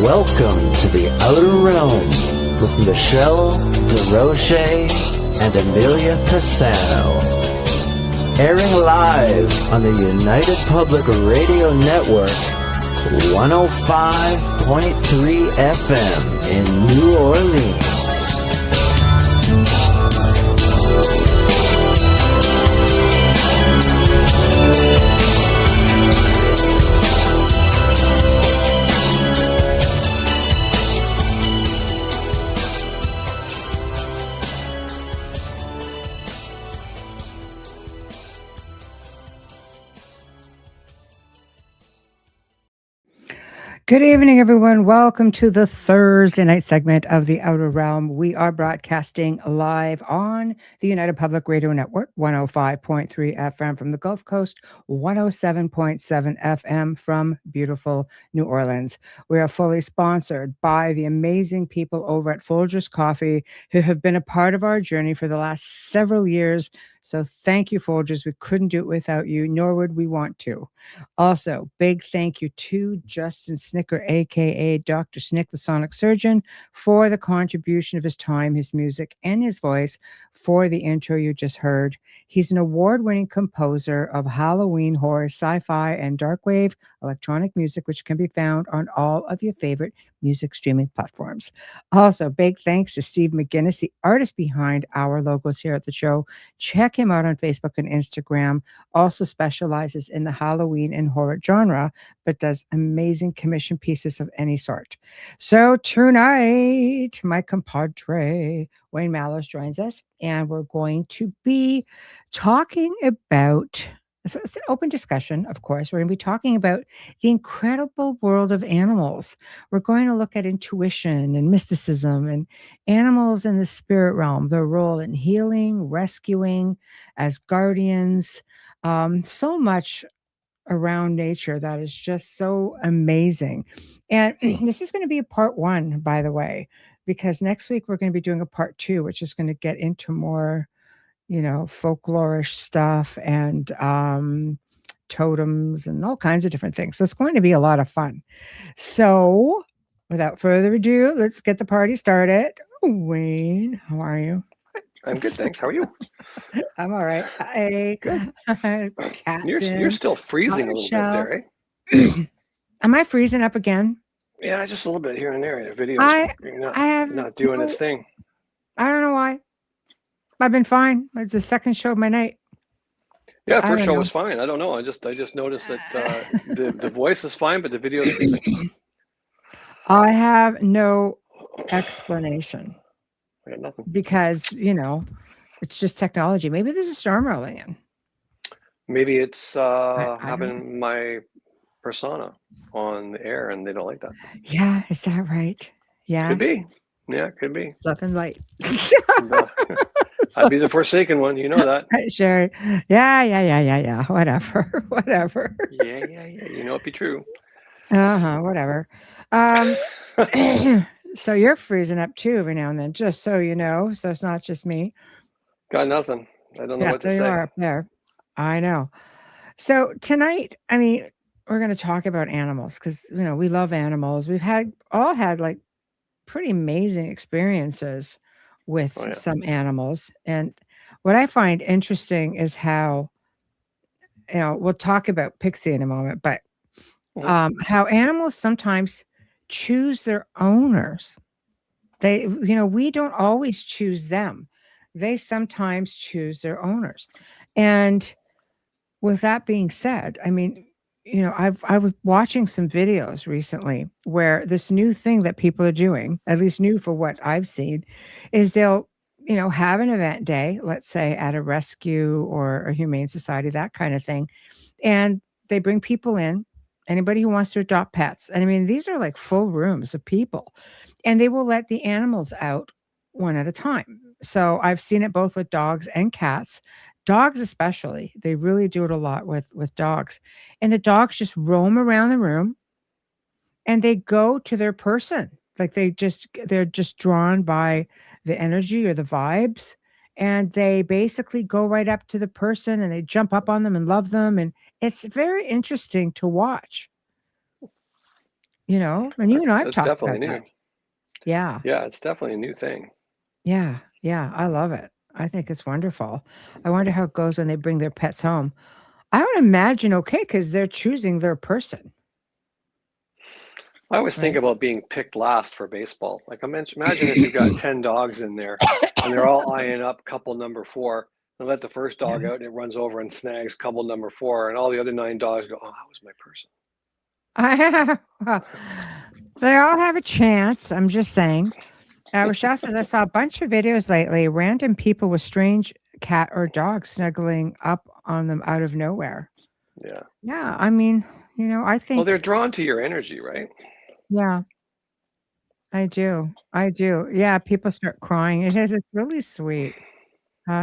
Welcome to the Outer Realm with Michelle DeRoche and Amelia Pisano. Airing live on the United Public Radio Network, 105.3 FM in New Orleans. Good evening, everyone. Welcome to the Thursday night segment of The Outer Realm. We are broadcasting live on the United Public Radio Network, 105.3 FM from the Gulf Coast, 107.7 FM from beautiful New Orleans. We are fully sponsored by the amazing people over at Folgers Coffee who have been a part of our journey for the last several years. So thank you, Folgers. We couldn't do it without you, nor would we want to. Also, big thank you to Justin Snicker, a.k.a. Dr. Snick, the Sonic Surgeon, for the contribution of his time, his music, and his voice for the intro you just heard. He's an award-winning composer of Halloween, horror, sci-fi, and dark wave electronic music, which can be found on all of your favorite music streaming platforms. Also, big thanks to Steve McGinnis, the artist behind our logos here at the show. Check him out on Facebook and Instagram. Also specializes in the Halloween and horror genre, but does amazing commission pieces of any sort. So tonight, my compadre, Wayne Mallows, joins us, and we're going to be talking about, so it's an open discussion, of course. We're going to be talking about the incredible world of animals. We're going to look at intuition and mysticism and animals in the spirit realm, their role in healing, rescuing, as guardians, so much around nature that is just so amazing. And this is going to be a part one, by the way, because next week we're going to be doing a part two, which is going to get into more, folklorish stuff and totems and all kinds of different things. So it's going to be a lot of fun. So without further ado, let's get the party started. Wayne, how are you? I'm good, thanks. How are you? I'm all right. Hey, Good. Cat's You're still freezing a little bit there, eh? Am I freezing up again? Yeah, just a little bit here and there. The video's I have not doing its thing. I don't know why. I've been fine. It's the second show of my night. Yeah, first show was fine. I don't know. I just noticed that the voice is fine, but the video's freezing. I have no explanation. I got nothing. Because, it's just technology. Maybe there's a storm rolling in. Maybe it's having my persona on the air and they don't like that. Yeah, is that right? Yeah. Could be. Yeah, could be. Left and light. I'd be the forsaken one, you know that. Sure. Yeah. Whatever. Yeah. You know it'd be true. Whatever. So you're freezing up too every now and then, just so you know. So it's not just me. Got nothing. I don't know what to say. You are up there. I know. So tonight, we're going to talk about animals because, we love animals. We've all had like pretty amazing experiences with some animals. And what I find interesting is how, we'll talk about Pixie in a moment, but how animals sometimes choose their owners. They, we don't always choose them. They sometimes choose their owners. And with that being said, I was watching some videos recently where this new thing that people are doing, at least new for what I've seen, is they'll, have an event day, let's say at a rescue or a humane society, that kind of thing. And they bring people in, anybody who wants to adopt pets. And these are like full rooms of people, and they will let the animals out one at a time. So I've seen it both with dogs and cats. Dogs especially, they really do it a lot with dogs. And the dogs just roam around the room and they go to their person. Like they're just drawn by the energy or the vibes. And they basically go right up to the person and they jump up on them and love them. And it's very interesting to watch. and you and I have That's talked about definitely that. new. Yeah. Yeah, it's definitely a new thing. Yeah. Yeah. I love it. I think it's wonderful. I wonder how it goes when they bring their pets home. I would imagine okay, because they're choosing their person, I always think right? about being picked last for baseball. Like, imagine if you've got 10 dogs in there and they're all eyeing up couple number 4. And let the first Yeah. dog out and it runs over and snags couple number 4, and all the other 9 dogs go, "Oh, that was my person." Well, they all have a chance. I'm just saying. Rochelle says, I saw a bunch of videos lately, random people with strange cat or dog snuggling up on them out of nowhere. Yeah. Yeah, I mean, I Well, they're think, drawn to your energy, right? yeah, I do. I do. Yeah, people start crying. It's really sweet.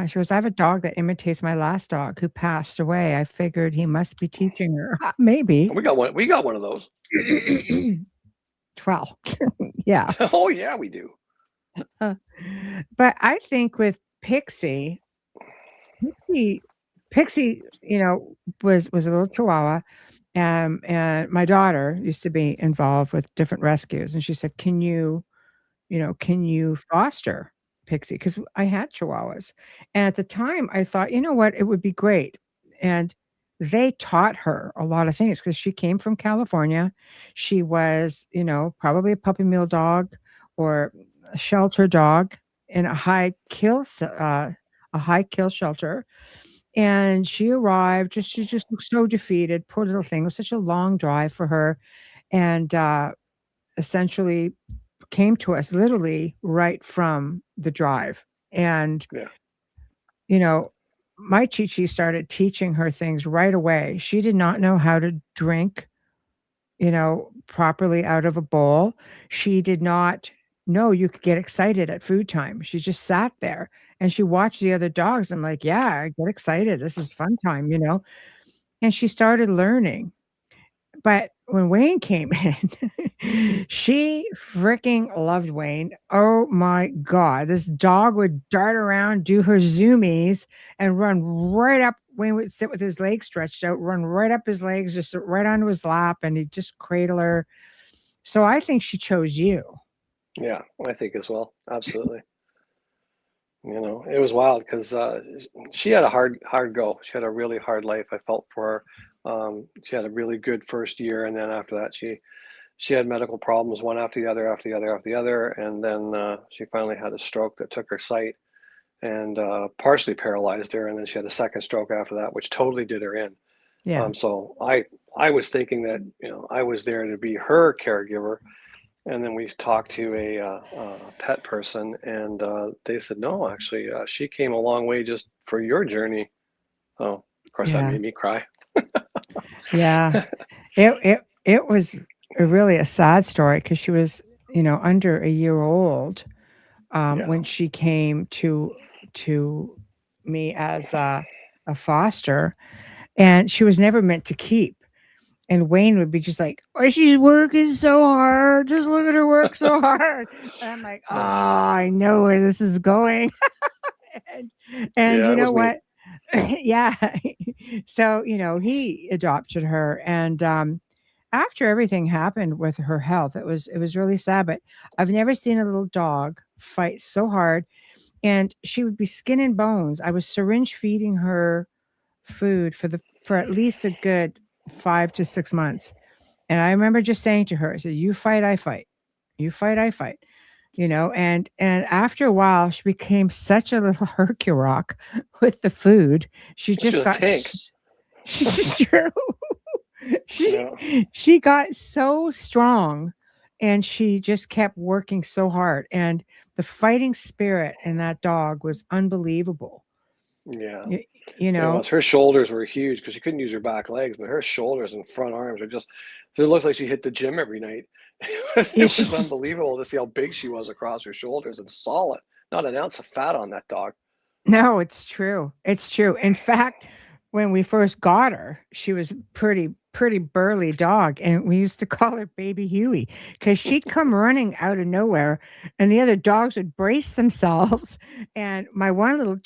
She goes, I have a dog that imitates my last dog who passed away. I figured he must be teaching her. Maybe. We got one. We got one of those. 12. Yeah. Oh yeah, we do. Uh, but I think with Pixie, Pixie, was a little Chihuahua, and my daughter used to be involved with different rescues, and she said, can you foster Pixie? Because I had Chihuahuas, and at the time, I thought, you know what, it would be great, and they taught her a lot of things because she came from California. She was, probably a puppy mill dog or a shelter dog in a high kill shelter, and she just looked so defeated, poor little thing. It was such a long drive for her, and, essentially came to us literally right from the drive, and, Yeah. you know, my Chi-Chi started teaching her things right away. She did not know how to drink, properly out of a bowl. She did not know you could get excited at food time. She just sat there and she watched the other dogs. I'm like, "Yeah, get excited. This is fun time." And she started learning. But when Wayne came in, she freaking loved Wayne. Oh my God. This dog would dart around, do her zoomies, and run right up. Wayne would sit with his legs stretched out, run right up his legs, just sit right onto his lap, and he'd just cradle her. So I think she chose you. Yeah, I think as well. Absolutely. It was wild because she had a hard go. She had a really hard life. I felt for her. She had a really good first year, and then after that, she had medical problems, one after the other, after the other, after the other, and then she finally had a stroke that took her sight and partially paralyzed her, and then she had a second stroke after that, which totally did her in. Yeah. So I was thinking that I was there to be her caregiver. And then we talked to a pet person, and they said, no, actually, she came a long way just for your journey. Oh, of course, that Yeah. made me cry. Yeah. It was really a sad story because she was, under a year old Yeah. when she came to me as a foster, and she was never meant to keep. And Wayne would be just like, "Oh, she's working so hard. Just look at her work so hard." And I'm like, "Oh, I know where this is going." and, and Yeah, you it know was me. what? Yeah. So, he adopted her, and after everything happened with her health, it was really sad. But I've never seen a little dog fight so hard, and she would be skin and bones. I was syringe feeding her food for at least a good 5 to 6 months, and I remember just saying to her, I said, "You fight, I fight. You fight, I fight." And after a while, she became such a little Hercule with the food. She She just was a got tank. she's true. Yeah. She got so strong, and she just kept working so hard, and the fighting spirit in that dog was unbelievable. Yeah. Y you It know? was. Her shoulders were huge because she couldn't use her back legs, but her shoulders and front arms are just, so it looks like she hit the gym every night. Yeah, It was unbelievable to see how big she was across her shoulders and solid. Not an ounce of fat on that dog. No, it's true. It's true. In fact, when we first got her, she was pretty burly dog, and we used to call her Baby Huey because she'd come running out of nowhere, and the other dogs would brace themselves. And my one little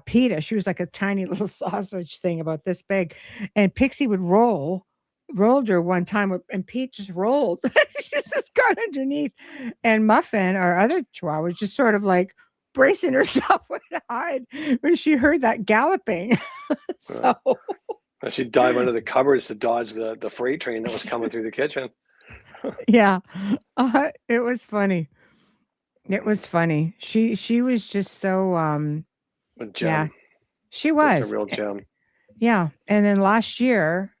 PETA, she was like a tiny little sausage thing about this big, and Pixie would roll rolled her one time, and Pete just rolled. She just got underneath, and Muffin, our other Chihuahua, was just sort of like bracing herself to hide when she heard that galloping. So she'd dive under the cupboards to dodge the freight train that was coming through the kitchen. yeah, it was funny. It was funny. She was just so A gem. yeah, she Just was a real gem. Yeah, and then last year,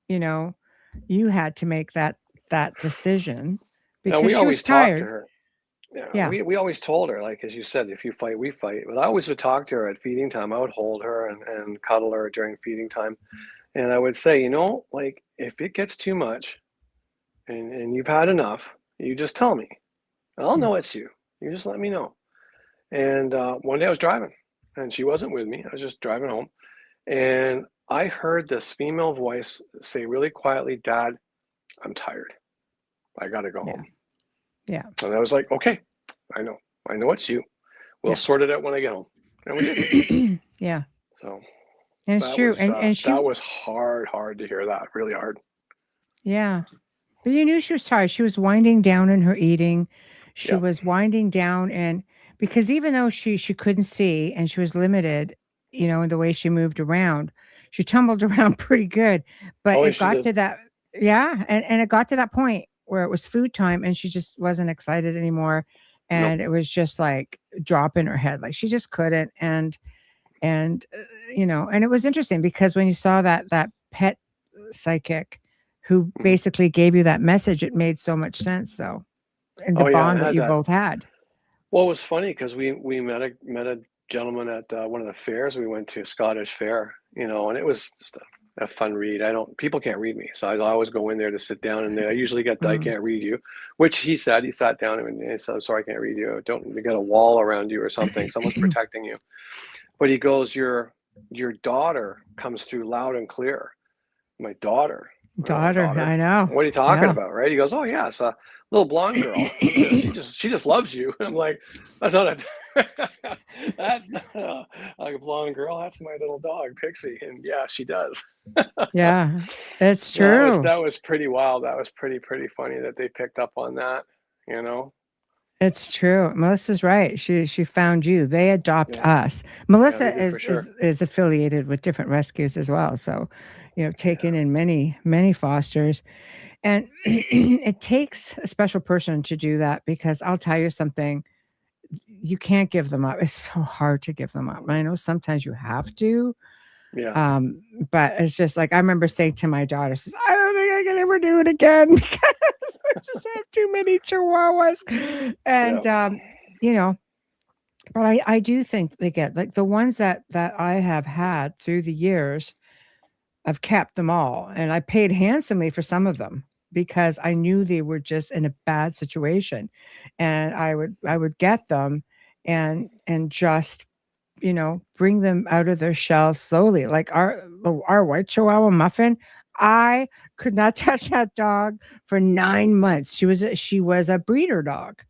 you had to make that decision Now, because we she always was talked to tired. her. Yeah, Yeah. we always told her, like, as you said, if you fight, we fight. But I always would talk to her at feeding time. I would hold her and cuddle her during feeding time. And I would say, like, if it gets too much and you've had enough, you just tell me. I'll know it's you. You just let me know. And one day I was driving and she wasn't with me. I was just driving home. And I heard this female voice say really quietly, "Dad, I'm tired. I got to go home." Yeah. And I was like, "Okay, I know it's you. We'll sort it out when I get home." And we did. Yeah. So And it's true. And she, that was hard to hear that, really hard. yeah. But you knew she was tired. She was winding down in her eating. She Yeah. was winding down, and because even though she couldn't see and she was limited, in the way she moved around, she tumbled around pretty good. But Oh, it she got did. to that, yeah, and it got to that point where it was food time and she just wasn't excited anymore. And it was just like dropping her head. Like she just couldn't. And and it was interesting because when you saw that pet psychic who basically gave you that message, it made so much sense though, and the Oh yeah, bond it that had you that. both had. Well, it was funny because we met a gentleman at one of the fairs we went to, Scottish Fair, and it was just a fun read. People can't read me, so I always go in there to sit down, and I usually get the "I can't read you," which he said. He sat down and he said, "I'm sorry, I can't read you. Don't you got a wall around you or something? Someone's protecting you." But he goes, "Your daughter comes through loud and clear." My daughter. Daughter, I know. What are you talking Yeah. about, right? He goes, "Oh yeah, it's a little blonde girl. She just loves you." I'm like, "That's not that's not a blonde girl. That's my little dog, Pixie." And yeah, she does. Yeah, it's true. That was pretty wild. That was pretty funny that they picked up on that. It's true. Melissa's right. She found you. They adopt Yeah. us. Yeah, Melissa they did, for sure. is affiliated with different rescues as well. So, taken in many fosters. And it takes a special person to do that because I'll tell you something, you can't give them up. It's so hard to give them up. And I know sometimes you have to. Yeah. But it's just like I remember saying to my daughter, says, "I don't think I can ever do it again because I just have too many chihuahuas." And but I do think they get like the ones that I have had through the years, I've kept them all, and I paid handsomely for some of them because I knew they were just in a bad situation, and I would get them and just bring them out of their shell slowly. Like our white Chihuahua Muffin, I could not touch that dog for 9 months. She was a breeder dog,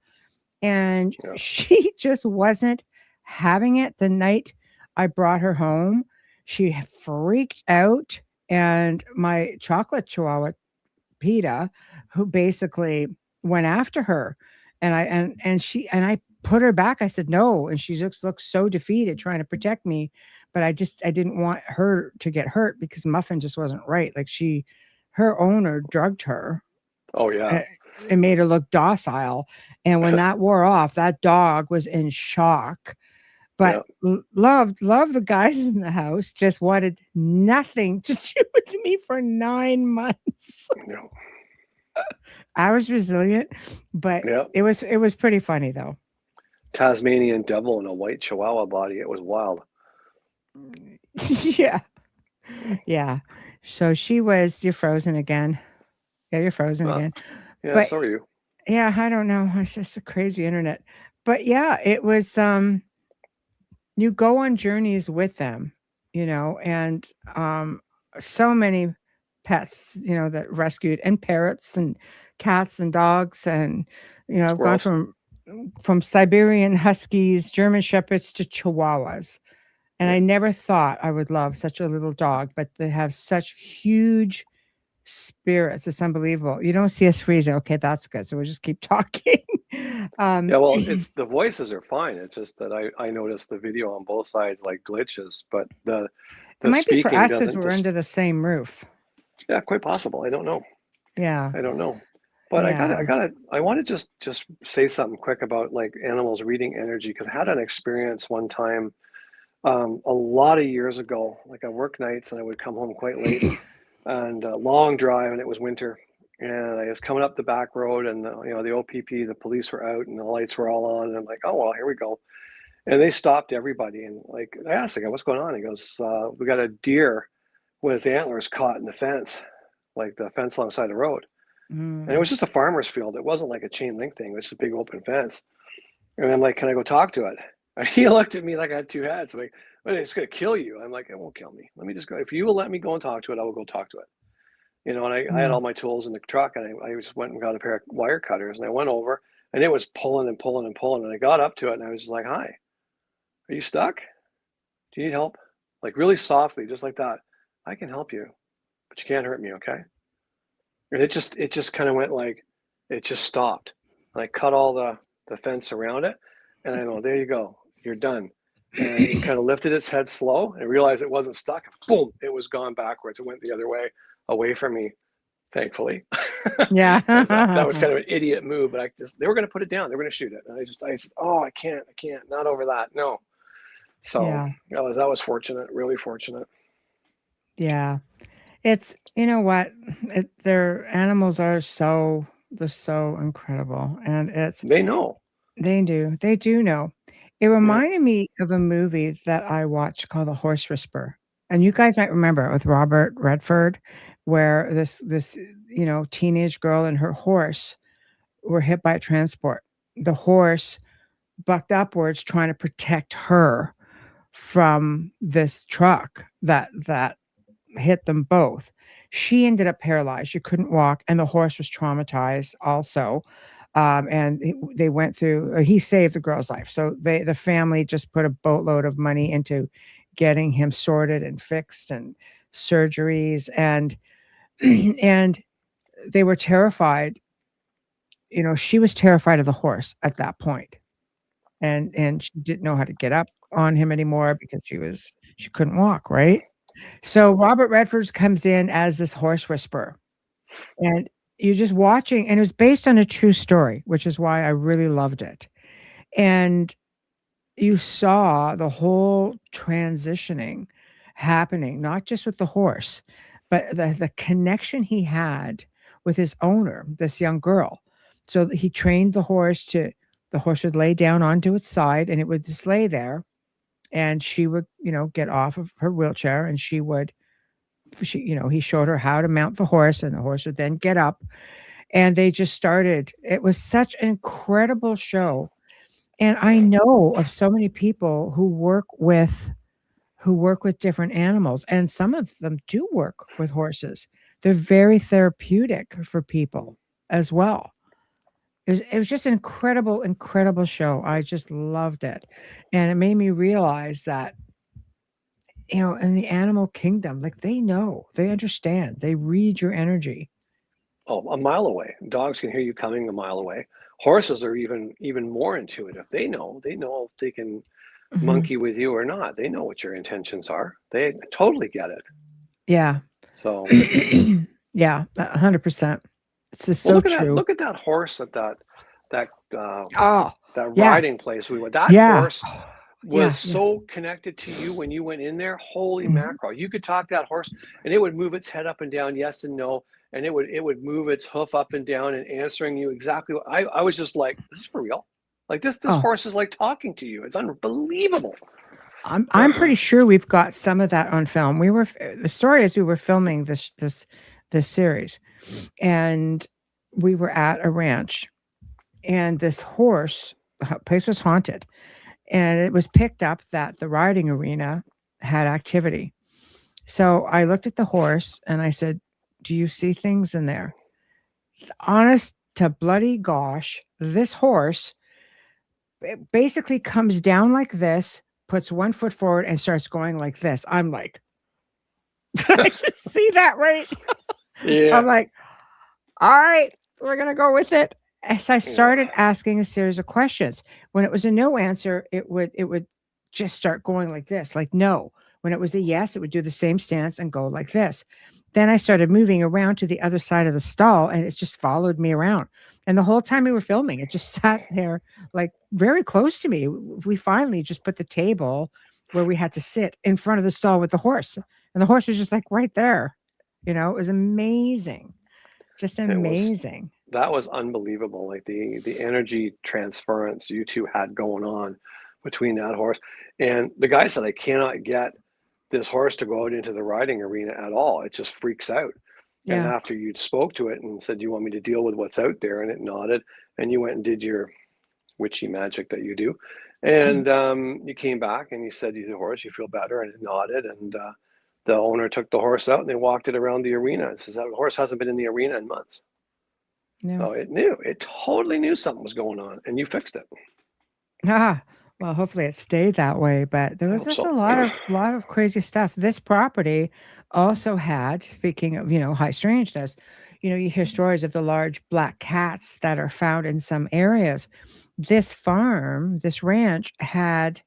and she just wasn't having it. The night I brought her home, she freaked out, and my chocolate Chihuahua PETA, who basically went after her, and I put her back. I said no, and she just looked so defeated, trying to protect me. But I didn't want her to get hurt because Muffin just wasn't right. Like her owner drugged her. Oh yeah. It made her look docile, and when that wore off, that dog was in shock. But loved the guys in the house, just wanted nothing to do with me for 9 months. I was resilient, but it was pretty funny though. Tasmanian devil in a white Chihuahua body. It was wild. Yeah. So you're frozen again. Yeah, you're frozen again. Yeah, but, so are you. Yeah, I don't know. It's just a crazy internet. But yeah, it was you go on journeys with them, and so many pets, that rescued, and parrots and cats and dogs, and I've gone from Siberian Huskies, German Shepherds to Chihuahuas. And I never thought I would love such a little dog, but they have such huge spirits. It's unbelievable. You don't see us freezing. Okay, that's good. So we'll just keep talking. Yeah, well, it's the voices are fine. It's just that I noticed the video on both sides like glitches, but the it might be for speaking us because doesn't we're under the same roof. yeah, quite possible. I don't know. Yeah. I don't know. But Yeah. I want to just say something quick about like animals reading energy because I had an experience one time a lot of years ago. Like I work nights and I would come home quite late and a long drive and it was winter and I was coming up the back road and the OPP, the police were out and the lights were all on and I'm like, oh well, here we go. And they stopped everybody and like I asked the guy, what's going on? He goes, we got a deer with his antlers caught in the fence, like the fence alongside the road. And it was just a farmer's field. It wasn't like a chain link thing. It was just a big open fence. And I'm like, can I go talk to it? And he looked at me like I had two heads. Like, well, it's going to kill you. I'm like, it won't kill me. Let me just go. If you will let me go and talk to it, I will go talk to it. And I had all my tools in the truck and I just went and got a pair of wire cutters and I went over and it was pulling and pulling and pulling. And I got up to it and I was just like, hi, are you stuck? Do you need help? Like really softly, just like that. I can help you, but you can't hurt me, okay? And it just kind of went like, it just stopped. And I cut all the fence around it. And I go, there you go, you're done. And it kind of lifted its head slow and realized it wasn't stuck. Boom, it was gone backwards. It went the other way, away from me, thankfully. Yeah. that was kind of an idiot move, but they were going to put it down. They were going to shoot it. And I said, oh, I can't, not over that. No. So Yeah. that was fortunate, really fortunate. Yeah. It's, you know what, their animals are they're so incredible. And They know. they do know. It reminded me of a movie that I watched called The Horse Whisperer. And you guys might remember it with Robert Redford, where this teenage girl and her horse were hit by a transport. The horse bucked upwards trying to protect her from this truck that hit them both. She ended up paralyzed. She couldn't walk, and the horse was traumatized also. And they went through. He saved the girl's life, so the family just put a boatload of money into getting him sorted and fixed and surgeries, and and they were terrified. She was terrified of the horse at that point, and she didn't know how to get up on him anymore because she couldn't walk, right? So Robert Redford comes in as this horse whisperer, and you're just watching, and it was based on a true story, which is why I really loved it. And you saw the whole transitioning happening, not just with the horse, but the connection he had with his owner, this young girl. So he trained the horse would lay down onto its side and it would just lay there. And she would, get off of her wheelchair and he showed her how to mount the horse and the horse would then get up and they just started. It was such an incredible show. And I know of so many people who work with different animals, and some of them do work with horses. They're very therapeutic for people as well. It was just an incredible, incredible show. I just loved it. And it made me realize that, in the animal kingdom, like they know, they understand, they read your energy. Oh, a mile away. Dogs can hear you coming a mile away. Horses are even more intuitive. They know if they can monkey with you or not. They know what your intentions are. They totally get it. Yeah. So yeah, 100%. It's just so true. Look at that horse at that yeah. riding place we went. That horse was so connected to you when you went in there. Holy mackerel. You could talk that horse and it would move its head up and down, yes and no. And it would move its hoof up and down and answering you exactly what I was just like, this is for real. Like this horse is like talking to you. It's unbelievable. I'm pretty sure we've got some of that on film. The story is we were filming this series, and we were at a ranch, and this place was haunted, and it was picked up that the riding arena had activity. So I looked at the horse and I said, "Do you see things in there?" Honest to bloody gosh, this horse basically comes down like this, puts one foot forward and starts going like this. I'm like, did I just see that right? Yeah. I'm like, all right, we're going to go with it. As I started asking a series of questions, when it was a no answer, it would just start going like this, like no. When it was a yes, it would do the same stance and go like this. Then I started moving around to the other side of the stall, and it just followed me around. And the whole time we were filming, it just sat there like very close to me. We finally just put the table where we had to sit in front of the stall with the horse, and the horse was just like right there. It was amazing. Just It was amazing. that was unbelievable. Like the energy transference you two had going on between that horse. And the guy said, I cannot get this horse to go out into the riding arena at all. It just freaks out. And Yeah. after you spoke to it and said, you want me to deal with what's out there? And it nodded, and you went and did your witchy magic that you do. And you came back and you said to the horse, you feel better, and it nodded. And the owner took the horse out and they walked it around the arena. And says that horse hasn't been in the arena in months. No. So it totally knew something was going on, and you fixed it. Well, hopefully it stayed that way, but there I was hope just so. a lot of crazy stuff. This property also had, speaking of, high strangeness, you hear stories of the large black cats that are found in some areas. This farm, this ranch had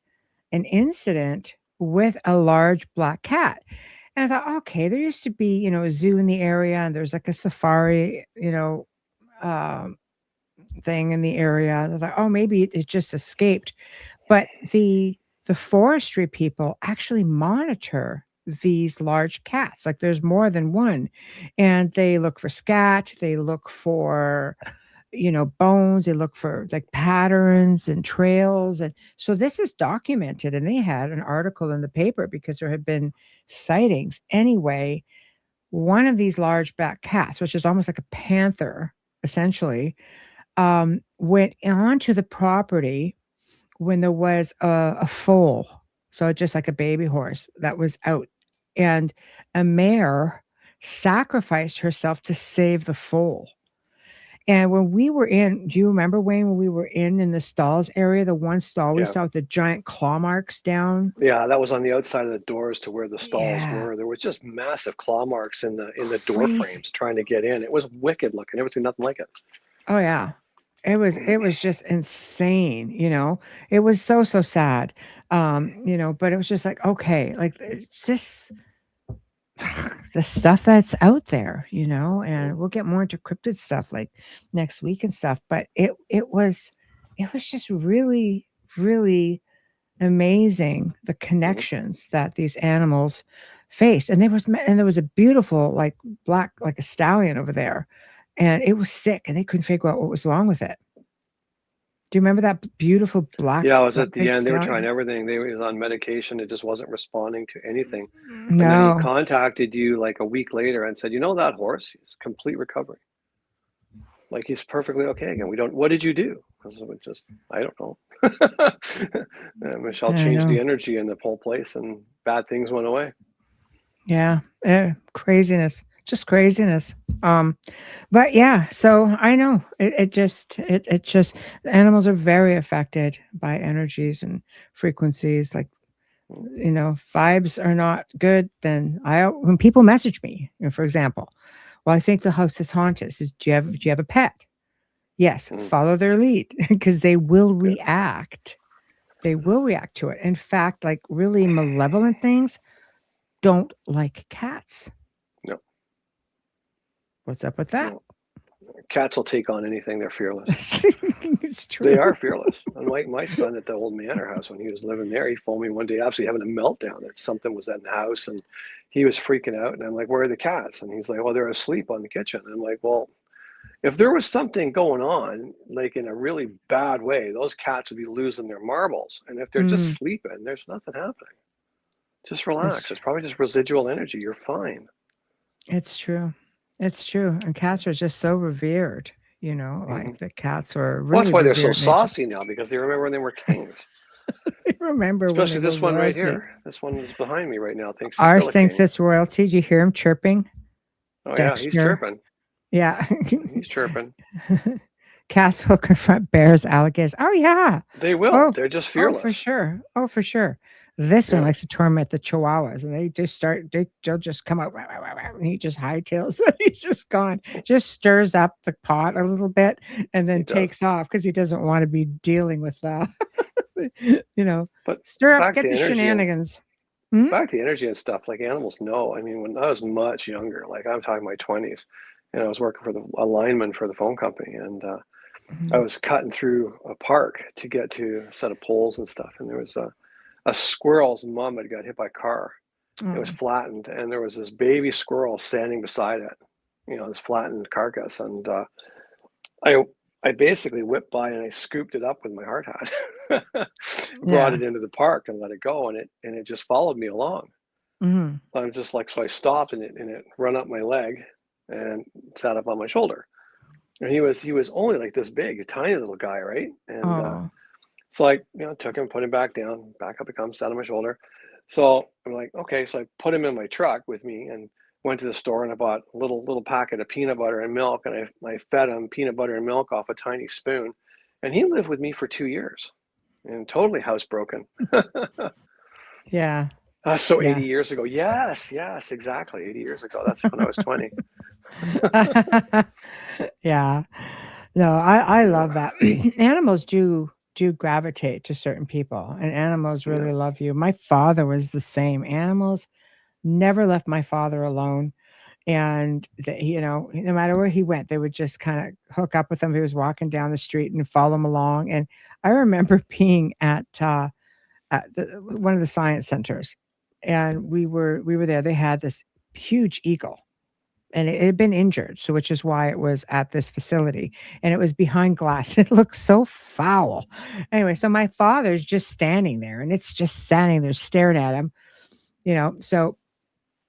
an incident with a large black cat. And I thought, okay, there used to be, a zoo in the area, and there's like a safari, um, thing in the area. And I thought, oh, maybe it just escaped. But the forestry people actually monitor these large cats. Like there's more than one. And they look for scat, they look for bones, they look for like patterns and trails. And so this is documented, and they had an article in the paper because there had been sightings. Anyway, one of these large black cats, which is almost like a panther, essentially, went onto the property when there was a foal, so just like a baby horse that was out, and a mare sacrificed herself to save the foal. And when we were in, do you remember, Wayne, when we were in the stalls area, the one stall we Yeah. saw with the giant claw marks down? Yeah, that was on the outside of the doors to where the stalls Yeah, were. There was just massive claw marks in the door crazy. frames trying to get in. It was wicked looking. Never seen nothing like it. Oh yeah. It was just insane. It was so sad. But it was just like, okay, like it's just the stuff that's out there, and we'll get more into cryptid stuff like next week and stuff. But it was just really, really amazing, the connections that these animals face. And there was a beautiful like black, like a stallion over there, and it was sick, and they couldn't figure out what was wrong with it. Do you remember that beautiful black, Yeah, I was that at the big end. They were trying stallion? everything. They was on medication. It just wasn't responding to anything. And then he No. contacted you like a week later and said, that horse, he's complete recovery. Like he's perfectly okay again. What did you do? I don't know. Michelle I changed know. the energy in the whole place, and bad things went away. Yeah. Craziness. Just craziness. But yeah, so I know it just the animals are very affected by energies and frequencies. Like, vibes are not good. Then when people message me, for example, well, I think the house is haunted. Says, do you have a pet? Yes, follow their lead because they will react. They will react to it. In fact, like really malevolent things don't like cats. No. What's up with that? No. Cats will take on anything. They're fearless. It's true. They are fearless. Unlike my son at the old manor house when he was living there, he phoned me one day absolutely having a meltdown that something was in the house, and he was freaking out. And I'm like, where are the cats? And he's like, well, they're asleep on the kitchen. And I'm like, well, if there was something going on, like in a really bad way, those cats would be losing their marbles. And if they're just sleeping, there's nothing happening. Just relax. It's probably just residual energy. You're fine. It's true. It's true. And cats are just so revered, like the cats were really that's why they're so revered in saucy now, because they remember when they were kings. nature. Remember when Especially they this were one right royalty. here. This one is behind me right now. Thinks he's Ours still a thinks king. it's royalty. Do you hear him chirping? Oh yeah, he's Dexter. chirping. Yeah. He's chirping. Cats will confront bears, alligators. Oh yeah. They will. Oh, They're just oh, fearless. for sure. Oh, for sure. This one Yeah. likes to torment the chihuahuas, and they'll just come out, and he just hightails it. He's just gone. Just stirs up the pot a little bit and He then does. takes off because he doesn't want to be dealing with that. But Stir up, back get to the energy and shenanigans. Hmm? back to energy and stuff, like animals know. I mean, when I was much younger, like I'm talking my 20s, and I was working for a lineman for the phone company, and I Mhm. was cutting through a park to get to a set of poles and stuff, and there was a squirrel's mom had got hit by a car. It was Oh, flattened, and there was this baby squirrel standing beside it, this flattened carcass, and I I basically whipped by and I scooped it up with my hard hat, brought yeah. it into the park and let it go, and it just followed me along. Mhm. I was just like, so I stopped and it run up my leg and sat up on my shoulder. And he was only like this big, a tiny little guy, right? And Oh. so I took him, put him back down, back up he comes, sat on my shoulder. So I'm like, okay, so I put him in my truck with me and went to the store and I bought a little packet of peanut butter and milk, and I fed him peanut butter and milk off a tiny spoon, and he lived with me for 2 years and totally housebroken. Yeah. So Yeah. 80 years ago, yes, exactly, 80 years ago. That's when I was 20. Yeah. No, I love Yeah, that. Animals do gravitate to certain people, and animals yeah. really love you. My father was the same. Animals never left my father alone, and no matter where he went, they would just kind of hook up with him. He was walking down the street and follow him along. And I remember being at one of the science centers, and we were there. They had this huge eagle, and it had been injured, so which is why it was at this facility, and it was behind glass. It looked so foul. Anyway, so my father's just standing there, and it's just standing there staring at him. So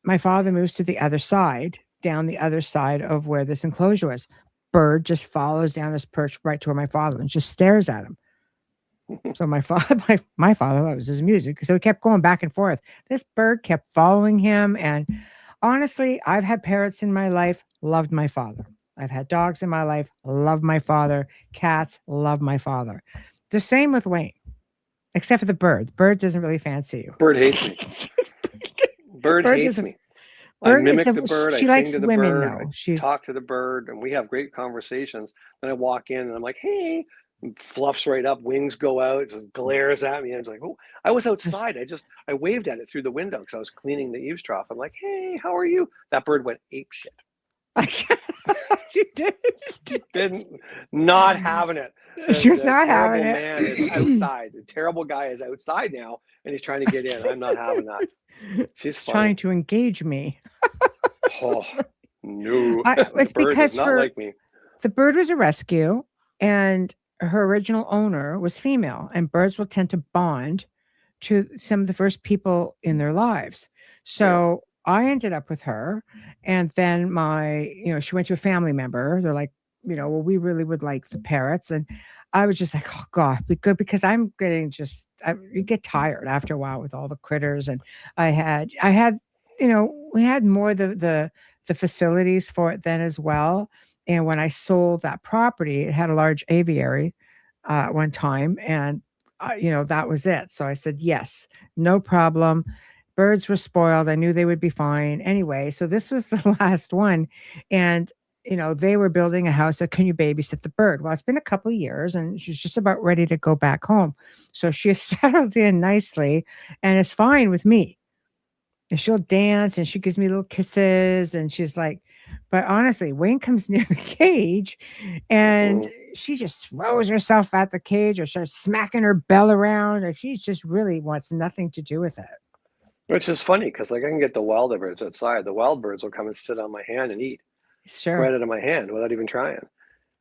my father moves to the other side, down the other side of where this enclosure was. Bird just follows down his perch right toward my father and just stares at him. So my father, my father loves his music, so he kept going back and forth. This bird kept following him, and honestly, I've had parrots in my life, loved my father. I've had dogs in my life, loved my father. Cats, love my father. The same with Wayne, except for the bird. The bird doesn't really fancy you. Bird hates me. Bird Bird hates doesn't. me. I Bird is mimic a. the bird, I She sing likes to the women bird, I though. She's talk to the bird, and we have great conversations. Then I walk in and I'm like, hey, and fluffs right up, wings go out, just glares at me. And it's like, oh, I was just. outside. I waved at it through the window because I was cleaning the eaves trough. I'm like, hey, how are you? That bird went ape shit. She did. Didn't Not having it. She was The not having terrible man is it. outside. The terrible guy is outside now, and he's trying to get in. I'm not having that. She's He's trying funny. to engage me. Oh no, the It's bird does because not like me. the bird was a rescue, and her original owner was female, and birds will tend to bond to some of the first people in their lives. Yeah. So I ended up with her, and then she went to a family member. They're like, well, we really would like the parrots, and I was just like, oh God, be good, because I'm getting you get tired after a while with all the critters, and I had, we had more the facilities for it then as well. And when I sold that property, it had a large aviary one time, and that was it. So I said, yes, no problem. Birds were spoiled. I knew they would be fine anyway. So this was the last one. And, they were building a house that can you babysit the bird? Well, it's been a couple of years and she's just about ready to go back home. So she has settled in nicely and is fine with me. And she'll dance and she gives me little kisses and she's like, but honestly, Wayne comes near the cage and Mm-mm. she just throws herself at the cage or starts smacking her bell around, or she just really wants nothing to do with it. Which is funny because like I can get the wild birds outside. The wild birds will come and sit on my hand and eat Sure. right out of my hand without even trying.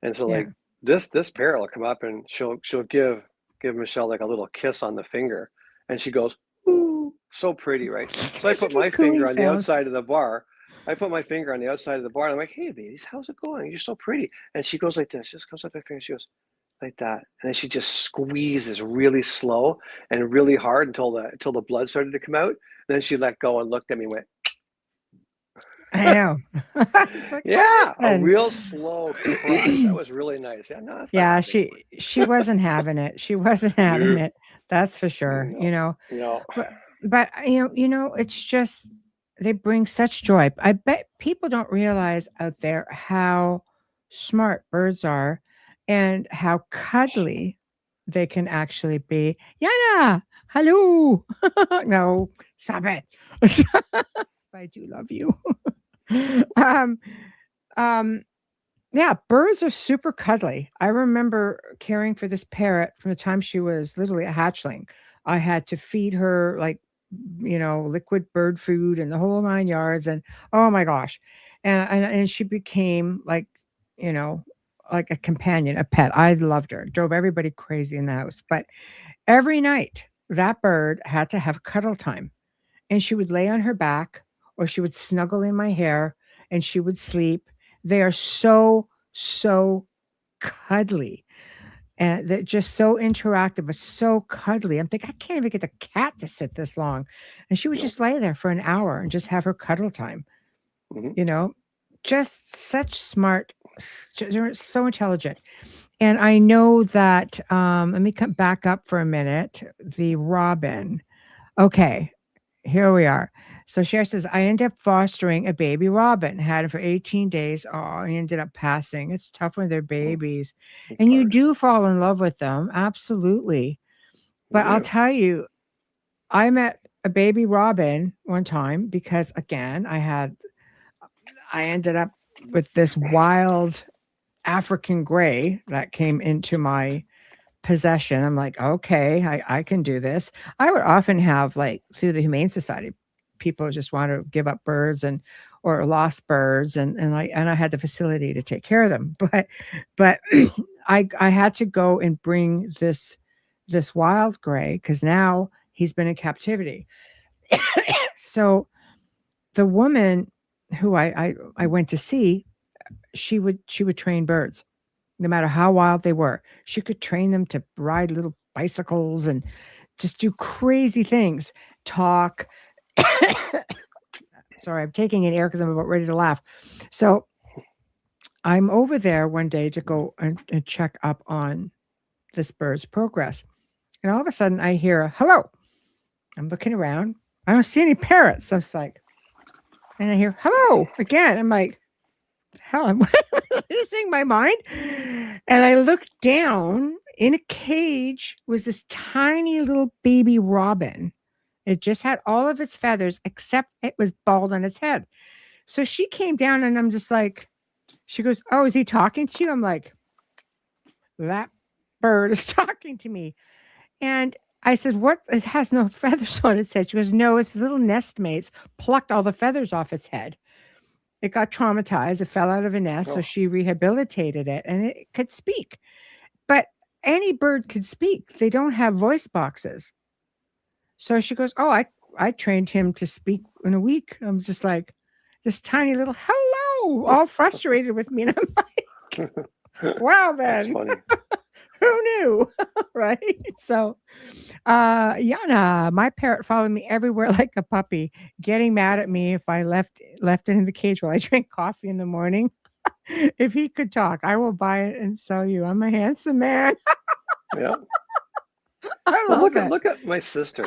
And so Yeah. like this parrot will come up and she'll give Michelle like a little kiss on the finger, and she goes, ooh, so pretty, right? So I These put little my finger cooing on the sounds. outside of the bar. I put my finger on the outside of the bar and I'm like, hey babies, how's it going? You're so pretty. And she goes like this, just comes up my finger, she goes like that. And then she just squeezes really slow and really hard until the blood started to come out. And then she let go and looked at me and went, I know. It's like, Yeah, a listen. real slow crush. That was really nice. Yeah, no, it's not Yeah, happening anymore. she wasn't having it. She wasn't having No, it. That's for sure. no, no. But it's just they bring such joy. I bet people don't realize out there how smart birds are and how cuddly they can actually be. Yana, hello. No, stop it. I do love you. um, um, yeah, birds are super cuddly. I remember caring for this parrot from the time she was literally a hatchling. I had to feed her like, liquid bird food and the whole 9 yards. And oh my gosh. And she became like, you know, like a companion, a pet. I loved her. Drove everybody crazy in the house. But every night that bird had to have cuddle time, and she would lay on her back or she would snuggle in my hair and she would sleep. They are so cuddly, and they're just so interactive, but so cuddly. I'm thinking, I can't even get the cat to sit this long. And she would No. just lay there for an hour and just have her cuddle time, Mhm. you know, just such smart, they're so intelligent. And I know that, let me come back up for a minute. The robin. Okay, here we are. So Cher says, I ended up fostering a baby robin, had it for 18 days. Oh, he ended up passing. It's tough when they're Mm, babies. it's And you hard. do fall in love with them. Absolutely. You But I'll do. tell you, I met a baby robin one time because, again, I ended up with this wild African gray that came into my possession. I'm like, okay, I can do this. I would often have, like, through the Humane Society, people just want to give up birds and or lost birds, and I had the facility to take care of them. But I had to go and bring this wild gray because now he's been in captivity. So the woman who I went to see, she would train birds no matter how wild they were. She could train them to ride little bicycles and just do crazy things, talk. Sorry, I'm taking in air because I'm about ready to laugh. So I'm over there one day to go and check up on this bird's progress. And all of a sudden I hear, hello. I'm looking around. I don't see any parrots. I was like, and I hear, hello again. I'm like, hell, I'm losing my mind. And I looked down. In a cage was this tiny little baby robin. It just had all of its feathers, except it was bald on its head. So she came down, and I'm just like, she goes, oh, is he talking to you? I'm like, that bird is talking to me. And I said, what? It has no feathers on its head. She goes, no, its little nest mates plucked all the feathers off its head. It got traumatized. It fell out of a nest. So Oh, she rehabilitated it and it could speak. But any bird could speak. They don't have voice boxes. So she goes, oh, I trained him to speak in a week. I'm just like, this tiny little hello, all frustrated with me. And I'm like, wow, that's then funny. who knew? Right. So Yana, my parrot followed me everywhere like a puppy, getting mad at me if I left it in the cage while I drink coffee in the morning. If he could talk, I will buy it and sell you. I'm a handsome man. Yeah. I Well, love it. look at my sister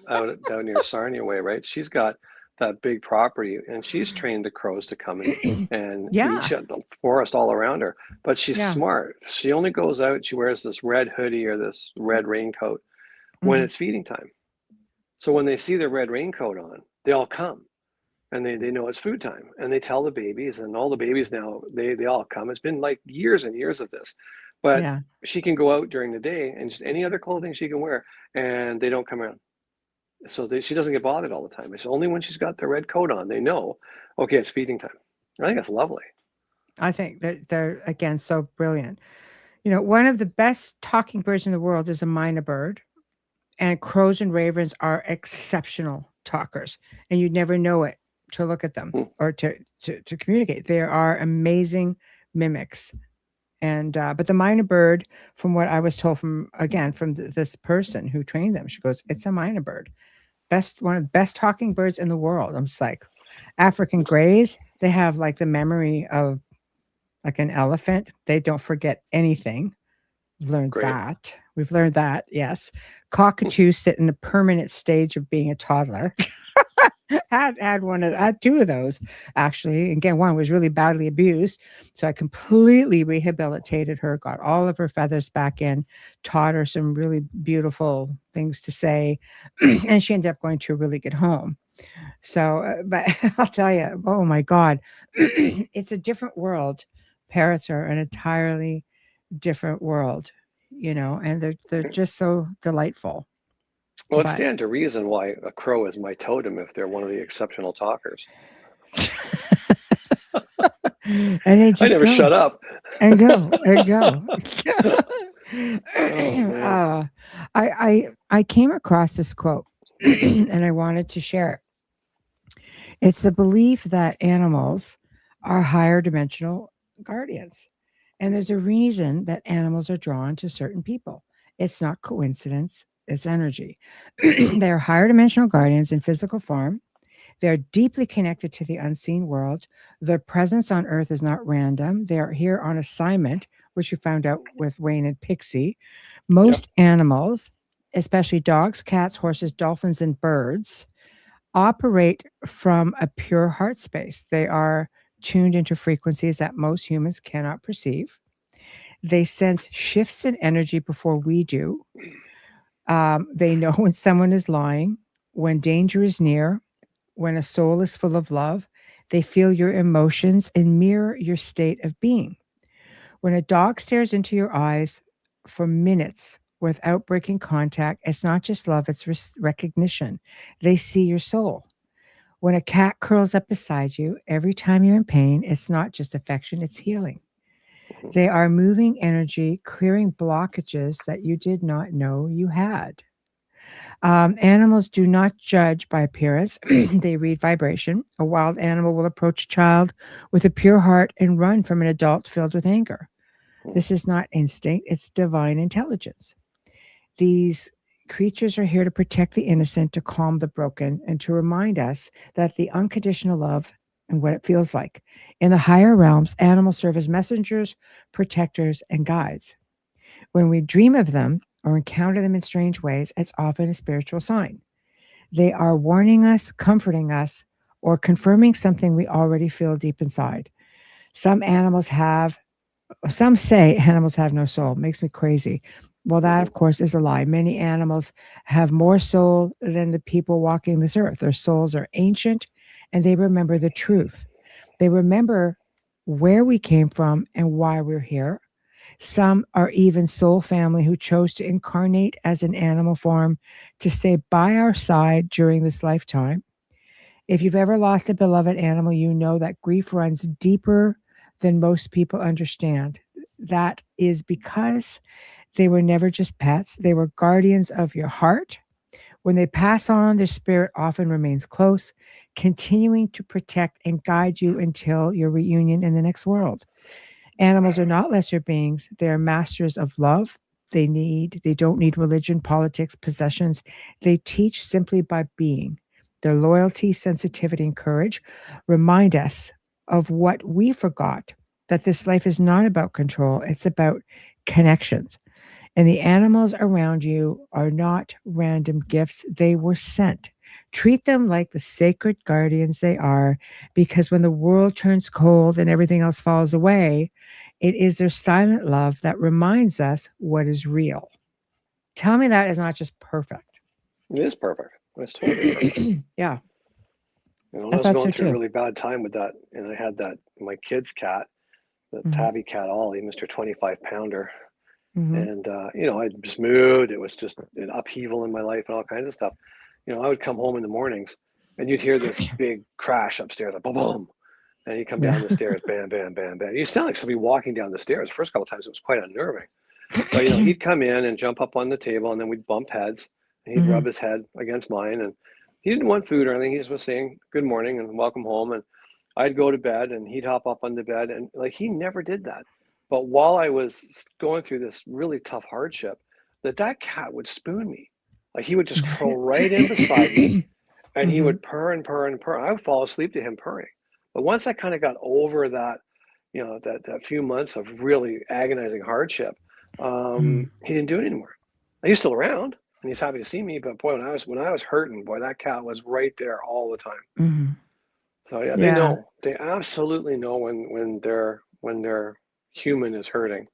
out down near Sarnia way, right? She's got that big property, and she's trained the crows to come and eat. Yeah. She got the forest all around her, but she's Yeah. smart. She only goes out. She wears this red hoodie or this red raincoat when Mhm. it's feeding time. So when they see the red raincoat on, they all come. And they know it's food time, and they tell the babies, and all the babies now they all come. It's been like years and years of this, but Yeah. she can go out during the day and just any other clothing she can wear, and they don't come around. So she doesn't get bothered all the time. It's only when she's got the red coat on they know, okay, it's feeding time. I think that's lovely. I think that they're, again, so brilliant. One of the best talking birds in the world is a myna bird, and crows and ravens are exceptional talkers, and you'd never know it to look at them Hmm. or to communicate. They are amazing mimics. And but the myna bird, from what I was told from this person who trained them, she goes, "It's a myna bird, one of the best talking birds in the world." I'm just like, African greys, they have like the memory of like an elephant. They don't forget anything. We've learned Great. that. We've learned that, yes. Cockatoos sit in the permanent stage of being a toddler. Had two of those actually. Again, one was really badly abused, so I completely rehabilitated her, got all of her feathers back in, taught her some really beautiful things to say, and she ended up going to a really good home. So, but I'll tell you, oh my God, it's a different world. Parrots are an entirely different world, and they're just so delightful. Well, it But stands to reason why a crow is my totem if they're one of the exceptional talkers. and they I just never go shut up. and go and go. Oh man. I came across this quote and I wanted to share it. It's the belief that animals are higher dimensional guardians. And there's a reason that animals are drawn to certain people. It's not coincidence, it's energy. They are higher dimensional guardians in physical form. They're deeply connected to the unseen world. Their presence on Earth is not random. They're here on assignment, which we found out with Wayne and Pixie. Most animals, especially dogs, cats, horses, dolphins, and birds, operate from a pure heart space. They are tuned into frequencies that most humans cannot perceive. They sense shifts in energy before we do. They know when someone is lying, when danger is near, when a soul is full of love. They feel your emotions and mirror your state of being. When a dog stares into your eyes for minutes without breaking contact, it's not just love, it's recognition. They see your soul. When a cat curls up beside you, every time you're in pain, it's not just affection, it's healing. They are moving energy, clearing blockages that you did not know you had. Animals do not judge by appearance, they read vibration. A wild animal will approach a child with a pure heart and run from an adult filled with anger. This is not instinct, it's divine intelligence. These creatures are here to protect the innocent, to calm the broken, and to remind us that the unconditional love and what it feels like. In the higher realms, animals serve as messengers, protectors, and guides. When we dream of them or encounter them in strange ways, it's often a spiritual sign. They are warning us, comforting us, or confirming something we already feel deep inside. Some say animals have no soul. It makes me crazy. Well, that, of course, is a lie. Many animals have more soul than the people walking this earth. Their souls are ancient and they remember the truth. They remember where we came from and why we're here. Some are even soul family who chose to incarnate as an animal form to stay by our side during this lifetime. If you've ever lost a beloved animal, you know that grief runs deeper than most people understand. That is because they were never just pets, they were guardians of your heart. When they pass on, their spirit often remains close, continuing to protect and guide you until your reunion in the next world. Animals are not lesser beings, they are masters of love. They don't need religion, politics, possessions. They teach simply by being. Their loyalty, sensitivity, and courage remind us of what we forgot, that this life is not about control, it's about connections. And the animals around you are not random gifts, they were sent. Treat them like the sacred guardians they are, because when the world turns cold and everything else falls away, it is their silent love that reminds us what is real. Tell me that is not just perfect. It is perfect. It's totally perfect. Yeah. I I was thought going so through a too. really bad time with that, and I had my kid's cat, the Mhm, tabby cat Ollie, Mr. 25-pounder, mhm. and I just moved. It was just an upheaval in my life and all kinds of stuff. I would come home in the mornings, and you'd hear this big crash upstairs, like boom, boom, and you come down Yeah. the stairs, bam, bam, bam, bam. You sound like somebody walking down the stairs. The first couple of times, it was quite unnerving. But he'd come in and jump up on the table, and then we'd bump heads, and he'd rub Mhm. his head against mine, and he didn't want food or anything. He just was saying good morning and welcome home, and I'd go to bed, and he'd hop up on the bed, and like he never did that. But while I was going through this really tough hardship, that cat would spoon me, like he would just curl right in beside me, and he would purr and purr and purr. I would fall asleep to him purring. But once I kind of got over that, that few months of really agonizing hardship, he didn't do it anymore. He's still around and he's happy to see me, but boy, when I was hurting, boy, that cat was right there all the time. So yeah, they know. They absolutely know when their human is hurting.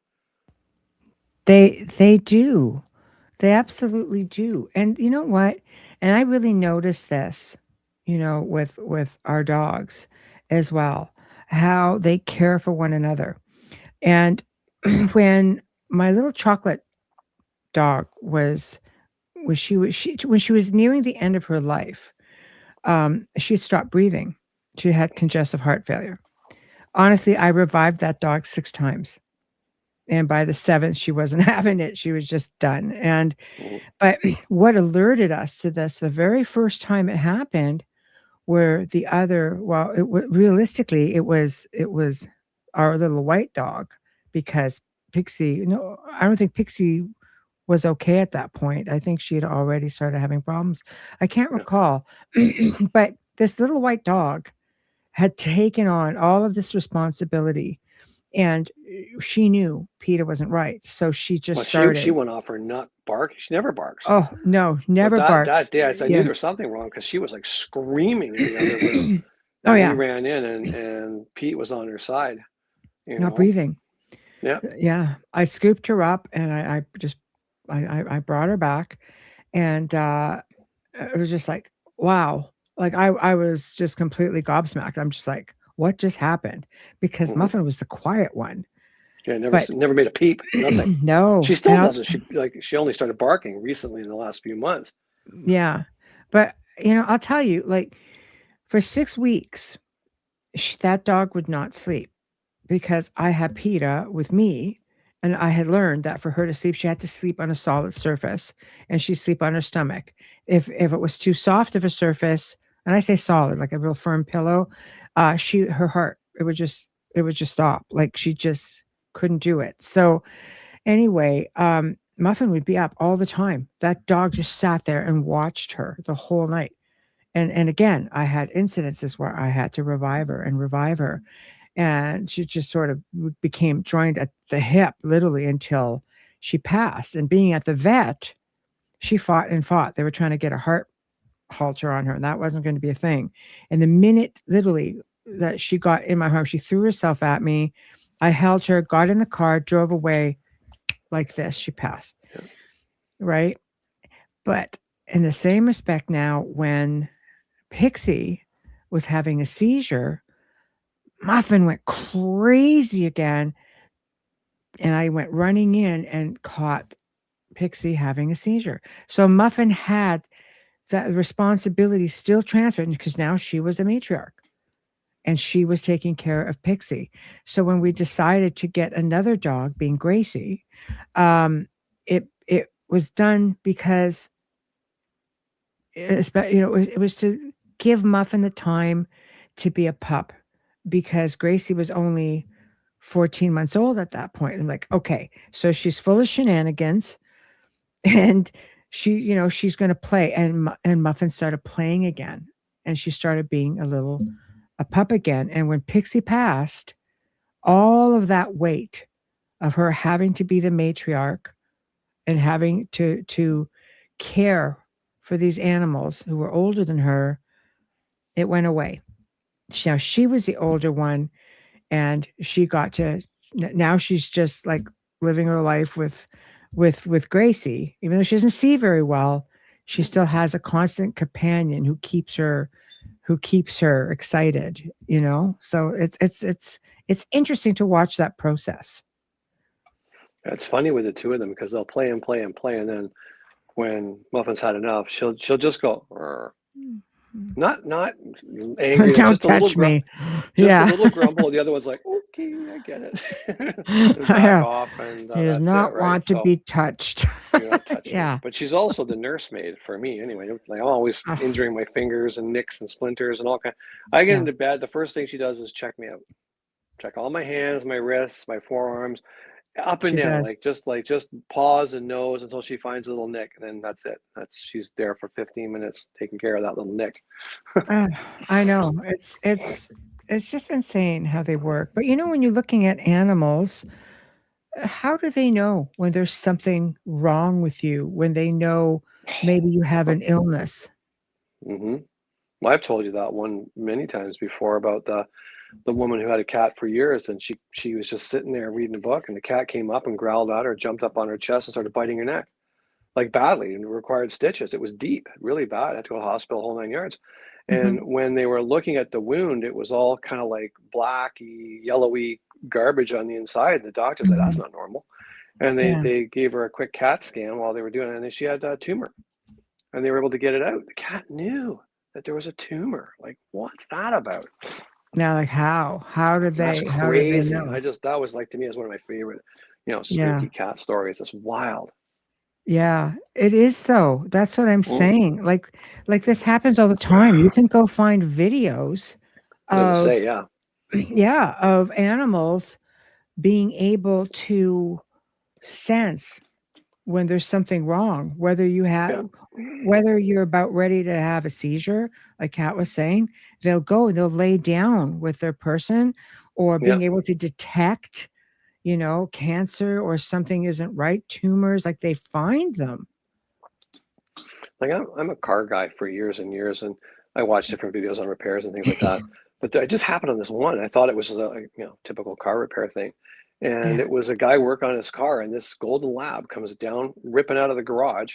They do. They absolutely do. And you know what? And I really noticed this, with our dogs as well, how they care for one another. And when my little chocolate dog when she was nearing the end of her life, she stopped breathing. She had congestive heart failure. Honestly, I revived that dog 6 times. And by the 7th, she wasn't having it. She was just done. But what alerted us to this, the very first time it happened, where realistically, it was our little white dog, because Pixie, no, I don't think Pixie was okay at that point. I think she had already started having problems. I can't recall. But this little white dog had taken on all of this responsibility, and she knew Peter wasn't right. So she just started. She went off her nut bark. She never barks. Oh, no, never barks. That day, I knew there was something wrong because she was like screaming in the other room. Oh, yeah. We ran in and Pete was on her side. Not breathing. Yeah. Yeah. I scooped her up and I brought her back, and it was just like, wow. Like I was just completely gobsmacked. I'm just like, what just happened? Because Muffin was the quiet one. Yeah, never made a peep. Nothing. No. She still doesn't. She only started barking recently in the last few months. Yeah. But I'll tell you, like, for 6 weeks, that dog would not sleep because I had PETA with me, and I had learned that for her to sleep, she had to sleep on a solid surface, and she'd sleep on her stomach. If it was too soft of a surface, and I say solid, like a real firm pillow, her heart, it would just stop. Like, she just couldn't do it. So anyway, Muffin would be up all the time. That dog just sat there and watched her the whole night. And again, I had incidences where I had to revive her. And she just sort of became joined at the hip, literally, until she passed. And being at the vet, she fought and fought. They were trying to get a heart halter on her, and that wasn't going to be a thing. And the minute, literally, that she got in my arms, she threw herself at me. I held her, got in the car, drove away like this. She passed. Yeah. Right? But in the same respect now, when Pixie was having a seizure, Muffin went crazy again, and I went running in and caught Pixie having a seizure. So Muffin had that responsibility still transferred, because now she was a matriarch and she was taking care of Pixie. So when we decided to get another dog, being Gracie, it was done because it was to give Muffin the time to be a pup, because Gracie was only 14 months old at that point. I'm like, okay, so she's full of shenanigans, and she's going to play. And Muffin started playing again, and she started being a pup again. And when Pixie passed, all of that weight of her having to be the matriarch and having to care for these animals who were older than her, it went away. Now she was the older one, and she got to, now she's just like living her life with Gracie. Even though she doesn't see very well, she still has a constant companion who keeps her excited, So it's interesting to watch that process. It's funny with the two of them, because they'll play and play and play, and then when Muffin's had enough, she'll just go, not angry, Don't just touch me. A little grumble. The other one's like, okay, I get it. And back off, and he does not want to be touched. You're not touching Yeah. me. But she's also the nursemaid for me anyway. Like, I'm always injuring my fingers and nicks and splinters and all kind. I get into bed, the first thing she does is check me out, check all my hands, my wrists, my forearms. Up and She down, does. like just paws and nose until she finds a little nick, and then that's it. She's there for 15 minutes taking care of that little nick. I know. It's just insane how they work. But when you're looking at animals, how do they know when there's something wrong with you, when they know maybe you have an illness? Hmm. Well, I've told you that one many times before about the woman who had a cat for years, and she was just sitting there reading a book, and the cat came up and growled at her, jumped up on her chest, and started biting her neck, like badly, and required stitches. It was deep, really bad. I had to go to the hospital, whole 9 yards. And Mhm. when they were looking at the wound, it was all kind of like blacky, yellowy garbage on the inside. The doctor said, "That's Mhm. not normal." And Yeah. they gave her a quick CAT scan while they were doing it, and then she had a tumor, and they were able to get it out. The cat knew that there was a tumor. Like, what's that about? Now, like, how? That's How did they crazy. know? That was like, to me, is one of my favorite, Yeah. spooky cat stories. It's wild. Yeah. It is though. That's what I'm Mm. saying. Like this happens all the time. You can go find videos I was gonna of say, yeah, yeah, of animals being able to sense when there's something wrong, yeah, whether you're about ready to have a seizure, like Kat was saying, they'll go and they'll lay down with their person, or yeah. being able to detect, cancer or something isn't right, tumors, like they find them. Like I'm a car guy for years and years, and I watch different videos on repairs and things like that. But I just happened on this one. I thought it was a typical car repair thing, and Yeah. it was a guy working on his car, and this golden lab comes down, ripping out of the garage,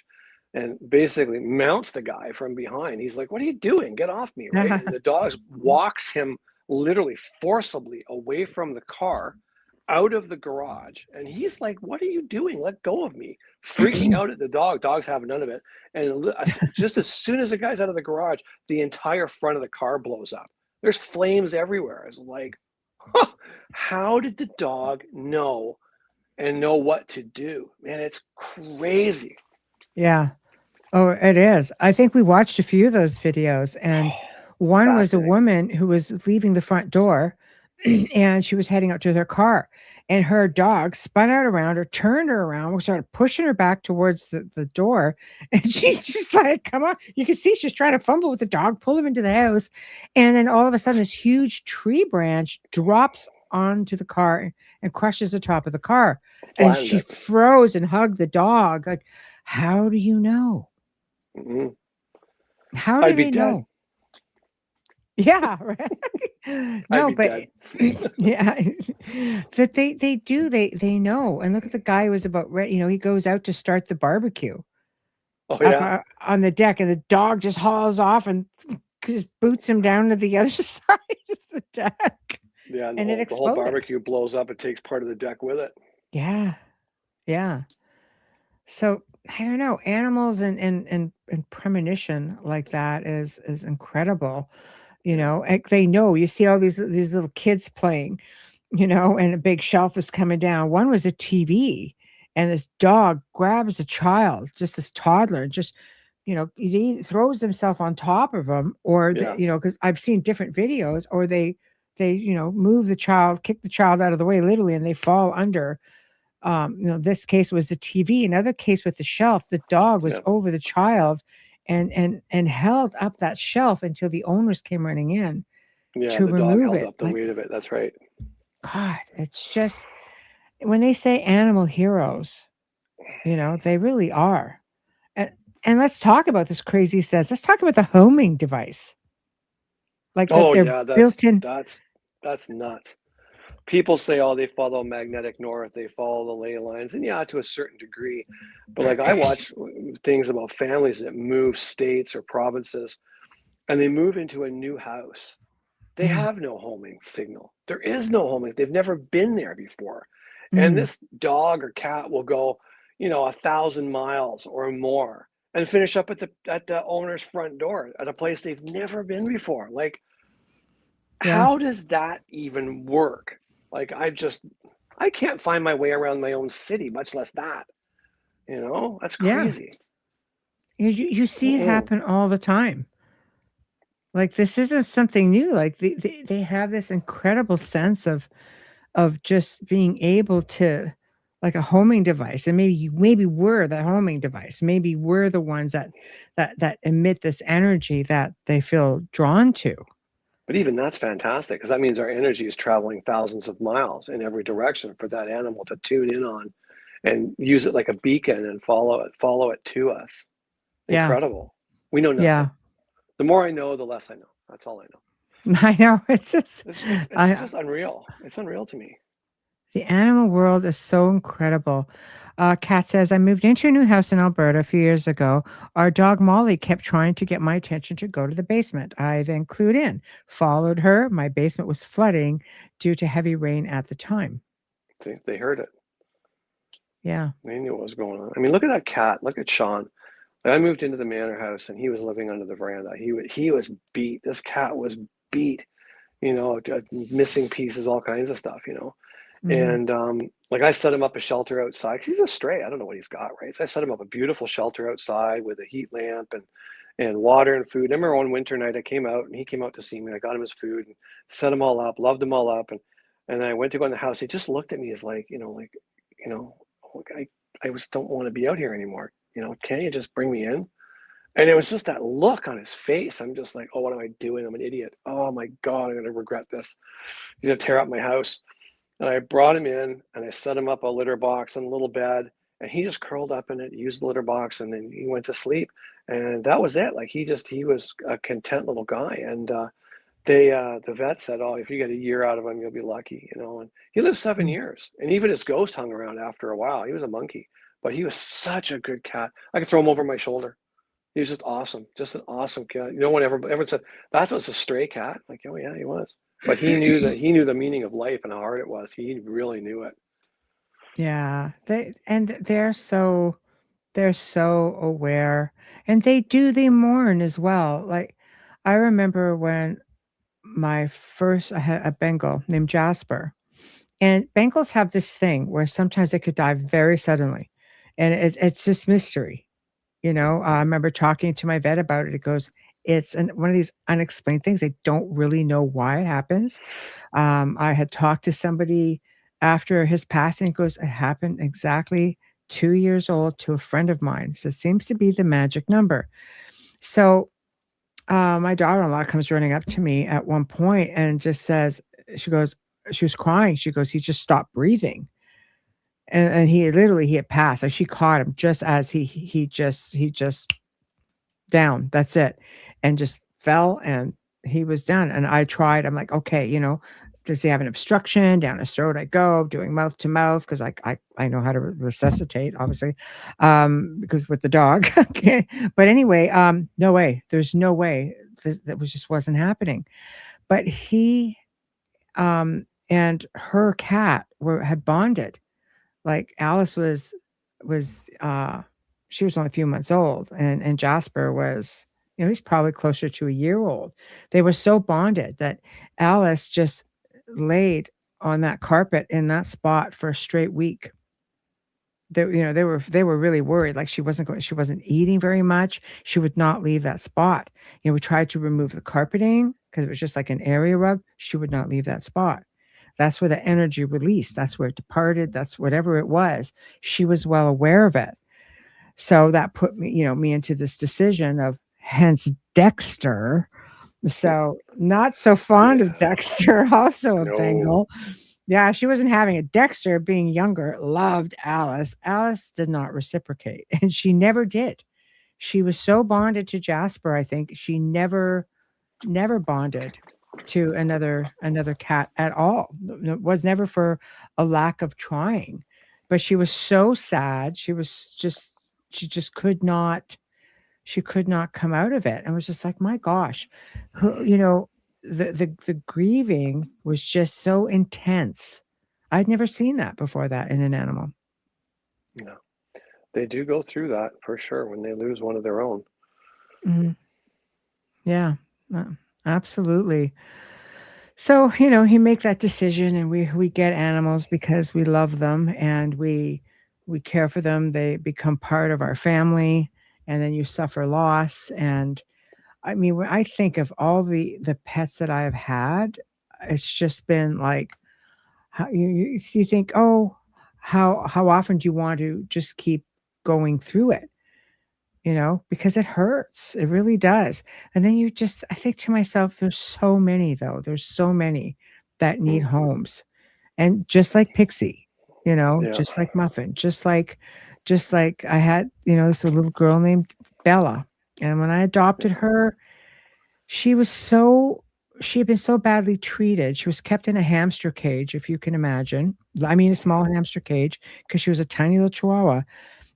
and basically mounts the guy from behind. He's like, "What are you doing? Get off me!" Right? And the dog walks him literally forcibly away from the car, out of the garage, and he's like, "What are you doing? Let go of me!" Freaking out at the dog. Dogs have none of it. And just as soon as the guy's out of the garage, the entire front of the car blows up. There's flames everywhere. It's like, huh, how did the dog know and know what to do? Man, it's crazy. Yeah. Oh, it is. I think we watched a few of those videos, and one was a Fascinating. woman who was leaving the front door and she was heading out to their car, and her dog spun out around her, turned her around, started pushing her back towards the door. And she's just like, come on. You can see she's trying to fumble with the dog, pull him into the house. And then all of a sudden, this huge tree branch drops onto the car and crushes the top of the car. And Flattened she it. froze and hugged the dog. Like, how do you know? Mm-hmm. How do I'd be they dead. know? Yeah, right. I'd No, be but dead. yeah, but they do, they know. And look at the guy who was about ready, he goes out to start the barbecue Oh up yeah, on the deck, and the dog just hauls off and just boots him down to the other side of the deck, yeah. And and it the whole exploded. barbecue blows up. It takes part of the deck with it. Yeah, yeah. So I don't know, animals and premonition like that is incredible. Yeah, Like they know. You see all these little kids playing, and a big shelf is coming down. One was a TV, and this dog grabs a child, just this toddler, and just, he throws himself on top of him, or yeah, because I've seen different videos, or they move the child, kick the child out of the way, literally, and they fall under. This case was the TV. Another case with the shelf, the dog was yeah, over the child, and held up that shelf until the owners came running in yeah. to The dog remove held it. up the Like, weight of it. That's right. God, it's just when they say animal heroes, they really are. And, and let's talk about this crazy sense. Let's talk about the homing device, like that Oh they're yeah, built in. that's nuts. People say, oh, they follow magnetic north, they follow the ley lines, and yeah, to a certain degree. But like I watch things about families that move states or provinces, and they move into a new house. They Mm, have no homing signal. There is no homing. They've never been there before, and mm, this dog or cat will go, 1,000 miles or more, and finish up at the owner's front door at a place they've never been before. Like, yeah, how does that even work? Like, I can't find my way around my own city, much less that. That's yeah. crazy. You see it Mm-mm. happen all the time. Like this isn't something new. Like they have this incredible sense of just being able to like a homing device, and maybe we're the homing device. Maybe we're the ones that emit this energy that they feel drawn to. But even that's fantastic because that means our energy is traveling thousands of miles in every direction for that animal to tune in on and use it like a beacon and follow it to us. Yeah, Incredible. We know nothing. yeah. The more I know, the less I know. That's all I know. I know. It's just, It's I just unreal. It's unreal to me. the animal world is so incredible. Kat says, I moved into a new house in Alberta a few years ago. Our dog Molly kept trying to get my attention to go to the basement. I then clued in, followed her. My basement was flooding due to heavy rain at the time. See, they heard it. Yeah. They knew what was going on. I mean, look at that cat. Look at Sean. I moved into the manor house and he was living under the veranda. He was beat. This cat was beat. Missing pieces, all kinds of stuff. Hmm. And like I set him up a shelter outside 'cause he's a stray. I don't know what he's got, right? So I set him up a beautiful shelter outside with a heat lamp and water and food. I remember one winter night I came out and he came out to see me. I got him his food and set him all up, loved him all up, and I went to go in the house. He just looked at me as like, you know, "Look, I just don't want to be out here anymore. Can't you just bring me in?" And it was just that look on his face. I'm just like, oh, what am I doing? I'm an idiot. Oh my God, I'm gonna regret this. He's gonna tear up my house. And I brought him in and I set him up a litter box and a little bed, and he just curled up in it, used the litter box, and then he went to sleep. And that was it. Like he was a content little guy. And the vet said, "Oh, if you get a year out of him, you'll be lucky." And he lived 7 years. And even his ghost hung around after a while. He was a monkey, but he was such a good cat. I could throw him over my shoulder. He was just awesome, just an awesome cat. No one ever said that was a stray cat. Like, oh yeah, he was. But he knew the meaning of life and how hard it was. He really knew it. Yeah. They're so aware, and they mourn as well. Like, I remember when I had a Bengal named Jasper. And Bengals have this thing where sometimes they could die very suddenly, and it's this mystery. I remember talking to my vet about it. It goes, it's one of these unexplained things. They don't really know why it happens. I had talked to somebody after his passing. It goes, it happened exactly 2 years old to a friend of mine. So it seems to be the magic number. So my daughter-in-law comes running up to me at one point and just says, she goes, she was crying. She goes, he just stopped breathing. And he had passed. Like, she caught him just as he just down. That's it. And just fell and he was done. And I tried, I'm like, okay, does he have an obstruction down his throat? I go doing mouth to mouth because I know how to resuscitate, obviously, because with the dog. Okay. But anyway, no way. There's no way that just wasn't happening. But he and her cat had bonded. Like, Alice was she was only a few months old, and Jasper was, he's probably closer to a year old. They were so bonded that Alice just laid on that carpet in that spot for a straight week. They were really worried. Like, she wasn't eating very much. She would not leave that spot. We tried to remove the carpeting because it was just like an area rug. She would not leave that spot. That's where the energy released. That's where it departed. That's whatever it was. She was well aware of it. So that put me into this decision of, hence Dexter. So not so fond of Yeah. Dexter, also a No. Bengal. Yeah, she wasn't having it. Dexter, being younger, loved Alice. Alice did not reciprocate, and she never did. She was so bonded to Jasper, I think she never bonded to another cat at all. It was never for a lack of trying, but she was so sad. She just could not come out of it, and was just like, my gosh, the grieving was just so intense. I'd never seen that before, that in an animal. No. They do go through that for sure when they lose one of their own. Mhm. Yeah, absolutely. So, he make that decision, and we get animals because we love them, and we care for them. They become part of our family, and then you suffer loss. And I mean, when I think of all the pets that I have had, it's just been like, how you think, oh, how often do you want to just keep going through it? Because it hurts. It really does. And then I think to myself, there's so many though. There's so many that need Mm. homes. And just like Pixie, Yeah. just like Muffin, just like I had, this little girl named Bella. And when I adopted her, she was she had been so badly treated. She was kept in a hamster cage, if you can imagine. I mean, a small hamster cage, because she was a tiny little chihuahua,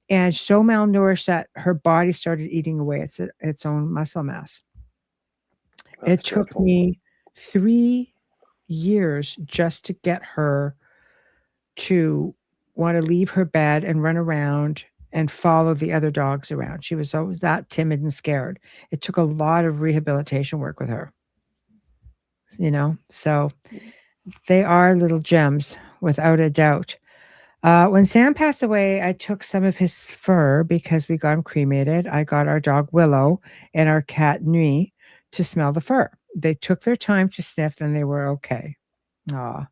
and so malnourished that her body started eating away its own muscle mass. That's It took dreadful. me 3 years just to get her to want to leave her bed and run around and follow the other dogs around. She was always that timid and scared. It took a lot of rehabilitation work with her, So they are little gems, without a doubt. When Sam passed away, I took some of his fur because we got him cremated. I got our dog Willow and our cat Nui to smell the fur. They took their time to sniff and they were okay. Aw.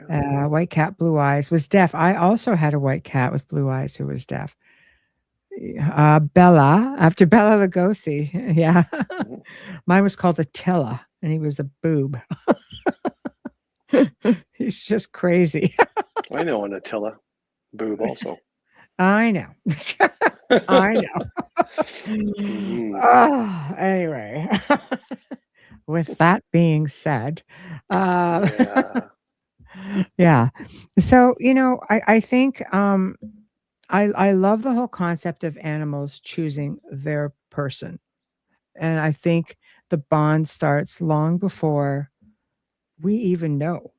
Yeah. White cat, blue eyes, was deaf. I also had a white cat with blue eyes who was deaf. Bella, after Bella Lugosi. Yeah. Mhm. Mine was called Attila, and he was a boob. He's just crazy. I know an Attila boob also. I know. I know. Mhm. Anyway, with that being said, Yeah. yeah. So, I think I love the whole concept of animals choosing their person. And I think the bond starts long before we even know,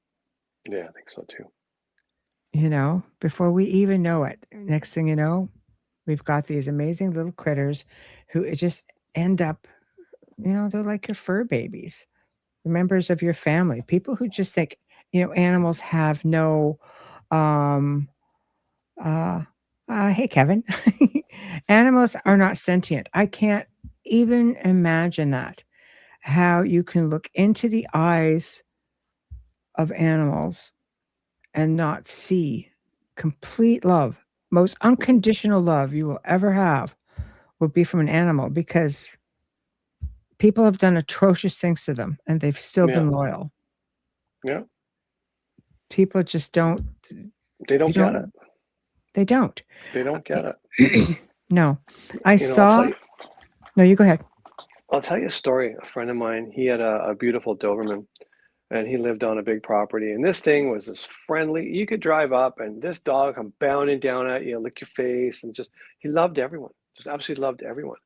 Yeah, I think so too. before we even know it. Next thing you know, we've got these amazing little critters who just end up, they're like your fur babies, the members of your family, people who just think, animals have no, um, uh, hey, Kevin, animals are not sentient. I can't even imagine that. How you can look into the eyes of animals and not see complete love, most unconditional love you will ever have would be from an animal, because people have done atrocious things to them and they've still Yeah. been loyal. Yeah. People just don't, They you don't get it. don't, they don't. They don't get it. No, I You know, I'll tell saw, you. no, you go ahead. I'll tell you a story. A friend of mine, he had a beautiful Doberman, and he lived on a big property. And this thing was this friendly. You could drive up, and this dog come bounding down at you, lick your face, and just he loved everyone. Just absolutely loved everyone.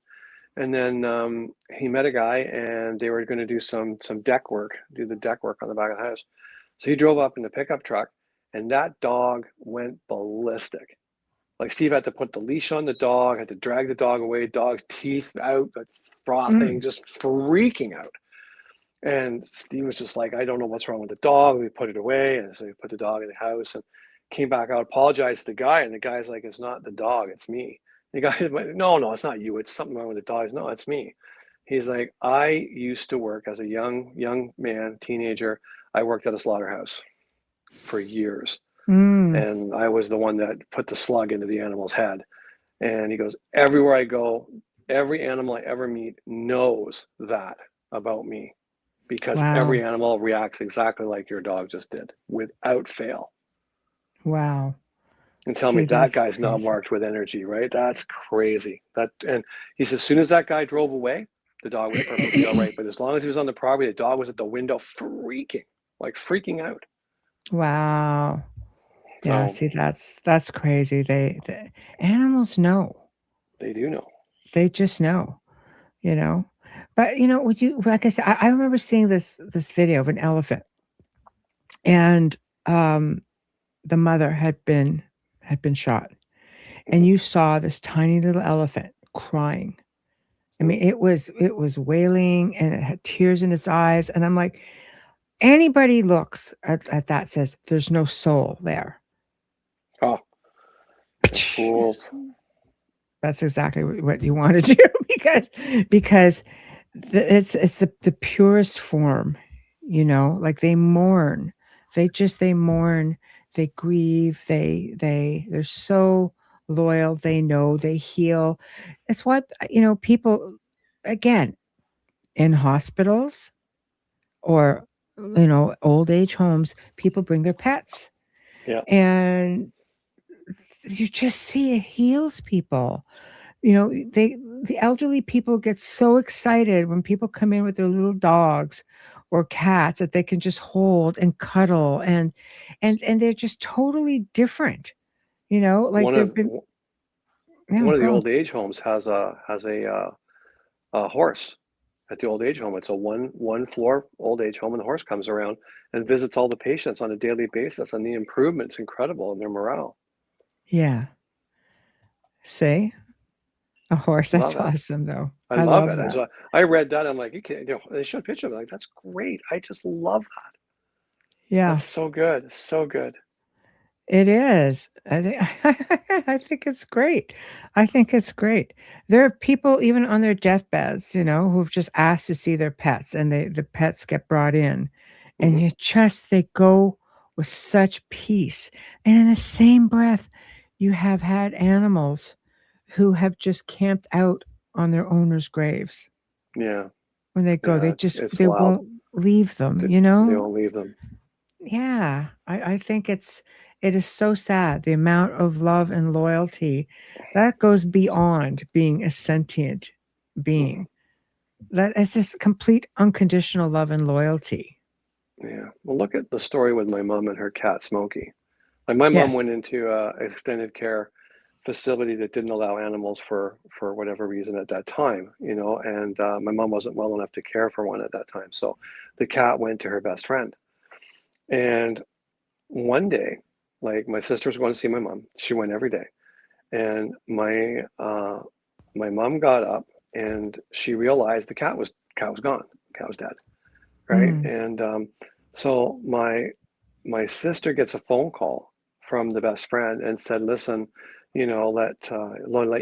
And then he met a guy, and they were going to do some deck work, do the deck work on the back of the house. So he drove up in the pickup truck, and that dog went ballistic. Like Steve had to put the leash on the dog, had to drag the dog away, dog's teeth out, like frothing, Mm, just freaking out. And Steve was just like, I don't know what's wrong with the dog. We put it away. And so we put the dog in the house and came back out, apologized to the guy. And the guy's like, it's not the dog, it's me. The guy went, no, it's not you. It's something wrong with the dog. No, it's me. He's like, I used to work as a young man, teenager. I worked at a slaughterhouse for years. mm, And I was the one that put the slug into the animal's head. And he goes, everywhere I go, every animal I ever meet knows that about me, because wow. every animal reacts exactly like your dog just did, without fail. Wow. And tell me See, that that's guy's not crazy. marked with energy, right? That's crazy. And he says, as soon as that guy drove away, the dog was perfectly all right. But as long as he was on the property, the dog was at the window freaking out. Wow. Yeah, So see, that's crazy. They animals know. they do know. They just know, you know. But would you like I said, I remember seeing this video of an elephant, and um the mother had been shot, and Mhm. you saw this tiny little elephant crying. I mean, it was wailing and it had tears in its eyes. And I'm like, anybody looks at that says there's no soul there. Oh, the fools. That's exactly what you want to do, because it's the purest form, like they mourn They mourn, they grieve, they're so loyal, they know, they heal. It's what, people, again, in hospitals or, old age homes, people bring their pets. Yeah. And you just see it heals people. The elderly people get so excited when people come in with their little dogs or cats that they can just hold and cuddle, and they're just totally different. Like One there've of been. Yeah, one of the go. old age homes has a horse at the old age home. It's a one floor old age home, and the horse comes around and visits all the patients on a daily basis, and the improvement's incredible in their morale. Yeah. See? A horse. Love That's it. awesome though. I I love love it. And that. so I read that. I'm like, you can't, they showed a picture of it. Like, that's great. I just love that. Yeah. That's so good. So good. It is. I think it's great. I think it's great. There are people even on their deathbeds, who've just asked to see their pets, and the pets get brought in, and Hmm. they go with such peace. And in the same breath, you have had animals who have just camped out on their owners' graves. Yeah. When they go, Yeah. It's they wild. won't leave them, They won't leave them. Yeah, I think it is so sad, the amount of love and loyalty that goes beyond being a sentient Hmm. being. That it's just complete unconditional love and loyalty. Yeah. Well, look at the story with my mom and her cat, Smokey. Like, my mom Yes. went into an extended care facility that didn't allow animals for whatever reason at that time, and my mom wasn't well enough to care for one at that time. So the cat went to her best friend. And one day, like, my sister was going to see my mom. She went every day. And my mom got up and she realized the cat was gone. The cat was dead. Right. Mm. And so my sister gets a phone call from the best friend and said, listen, let you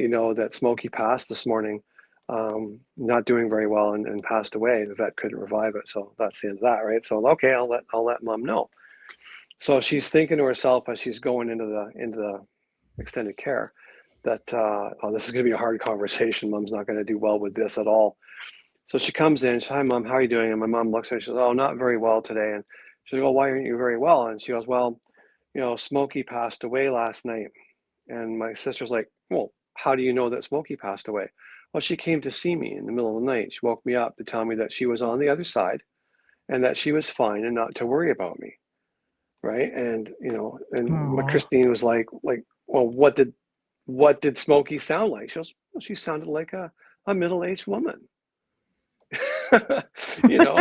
know that Smokey passed this morning, not doing very well, and passed away. The vet couldn't revive it. So that's the end of that, right? So, okay, I'll let mom know. So she's thinking to herself as she's going into the extended care that, oh, this is going to be a hard conversation. Mom's not going to do well with this at all. So she comes in. She says, hi, Mom, how are you doing? And my mom looks at her. She says, oh, not very well today. And she goes, well, why aren't you very well? And she goes, well, Smokey passed away last night. And my sister's like, well, how do you know that Smokey passed away? Well, she came to see me in the middle of the night. She woke me up to tell me that she was on the other side and that she was fine and not to worry about me. Right. And, and Aw. Christine was like, well, what did Smokey sound like? She goes, well, she sounded like a middle-aged woman. you know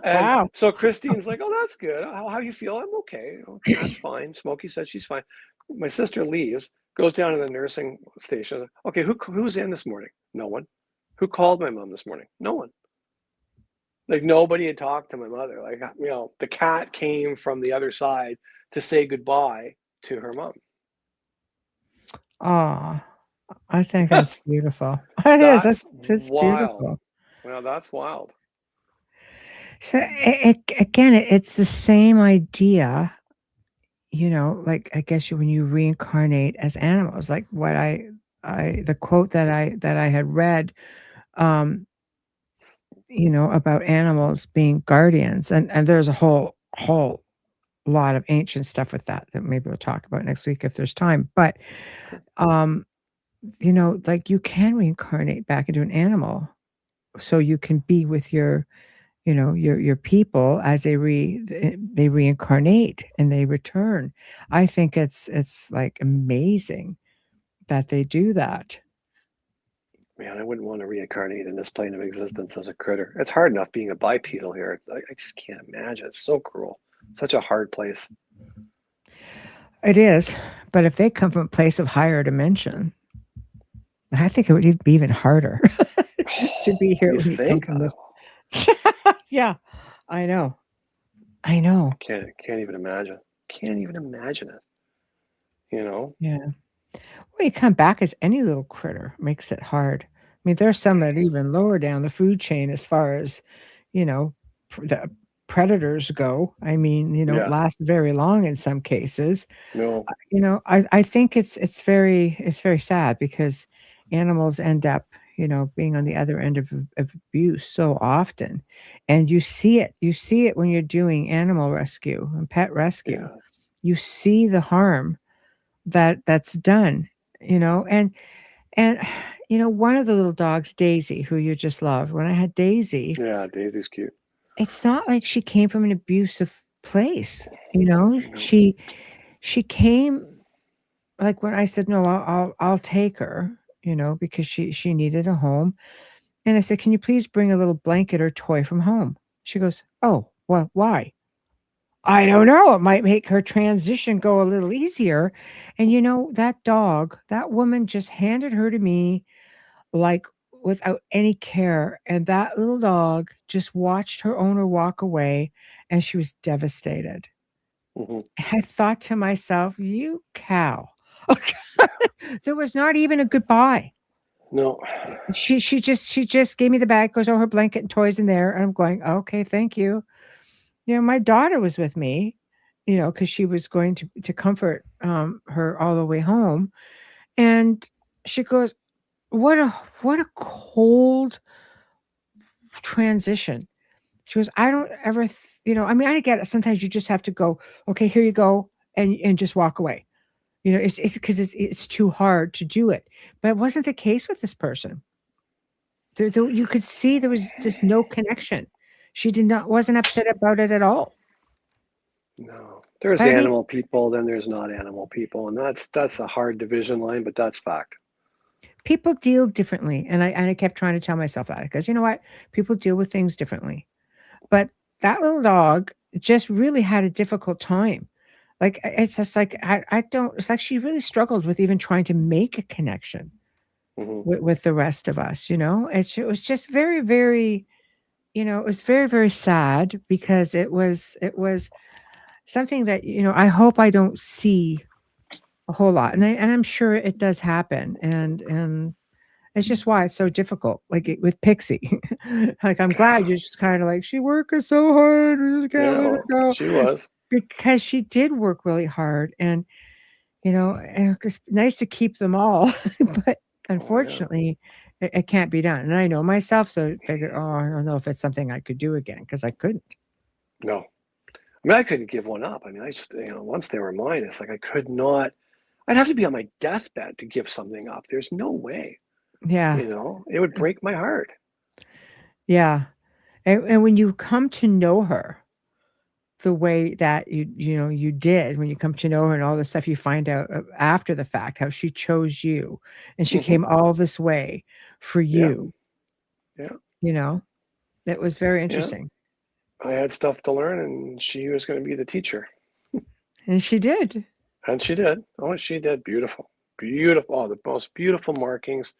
and Wow. so Christine's like, oh, that's good. How you feel? I'm okay. Cat's fine. Smokey says she's fine. My sister leaves, goes down to the nursing station. Okay, who's in this morning? No one. Who called my mom this morning? No one. Like, nobody had talked to my mother. Like, the cat came from the other side to say goodbye to her mom. Aw. I think that's beautiful. It is. That's That's wild. beautiful. Well, that's wild. So again, it's the same idea, like I guess when you reincarnate as animals, like what the quote that I had read, um, about animals being guardians, and there's a whole lot of ancient stuff with that maybe we'll talk about next week if there's time. But Cool. um, like you can reincarnate back into an animal, so you can be with your people as they reincarnate and they return. I think it's like amazing that they do that. Man, I wouldn't want to reincarnate in this plane of existence as a critter. It's hard enough being a bipedal here. I just can't imagine. It's so cruel. Such a hard place. It is, but if they come from a place of higher dimension, I think it would be even harder to be here You when you come think? from this. Yeah, I know. I know. Can't even imagine. Can't even imagine it. You know? Yeah. Well, you come back as any little critter makes it hard. I mean, there's some that are even lower down the food chain as far as, you know, the predators go. I mean, Yeah. last very long in some cases. No. I think it's very sad because animals end up, being on the other end of abuse so often. And you see it when you're doing animal rescue and pet rescue. Yeah. You see the harm that's done, and one of the little dogs, Daisy, who you just loved, when I had Daisy, Yeah. Daisy's cute. it's not like she came from an abusive place, No. she came, like, when I said, "No, I'll take her," because she needed a home, and I said, "Can you please bring a little blanket or toy from home?" She goes, "Oh, well, why?" "I don't know, it might make her transition go a little easier," and that woman just handed her to me, like, without any care, and that little dog just watched her owner walk away, and she was devastated. Hmm. I thought to myself, "You cow." There was not even a goodbye. No. She just gave me the bag, goes, "Oh, her blanket and toys in there," and I'm going, "Okay, thank you." My daughter was with me, because she was going to comfort, her all the way home, and she goes, what a cold transition." She goes, "I don't ever I mean, I get it, sometimes you just have to go, 'Okay, here you go,' and just walk away." It's because it's too hard to do it, but it wasn't the case with this person. There you could see there was just no connection. She wasn't upset about it at all. No. There's I mean, animal people, then there's not animal people, and that's a hard division line, but that's fact. people deal differently, and I kept trying to tell myself that because you know what? People deal with things differently. But that little dog just really had a difficult time. Like, it's just like I don't it's like she really struggled with even trying to make a connection Hmm. with the rest of us, you know? It was just very, very, it was very, very sad because it was something that, I hope I don't see a whole lot. And I'm sure it does happen. And it's just why it's so difficult, like with Pixie. Like, I'm glad you're just kind of like, she working so hard, we just can't Yeah, let her well, go. she was. Because she did work really hard, and it's nice to keep them all, but Oh yeah. unfortunately, it can't be done. And I know myself, so I figured, oh, I don't know if it's something I could do again because I couldn't. No. I mean, I couldn't give one up. I mean, I just, once they were mine, it's like I could not. I'd have to be on my deathbed to give something up. There's no way. Yeah, It would break my heart. yeah. And when you come to know her the way that you did, when you come to know her and all the stuff you find out after the fact, how she chose you, and she Hmm. came all this way for Yeah, you, yeah, you know, that was very yeah. interesting. I had stuff to learn, and she was going to be the teacher, And she did. and she did. Oh, she did. Beautiful, beautiful. Oh, the most beautiful markings,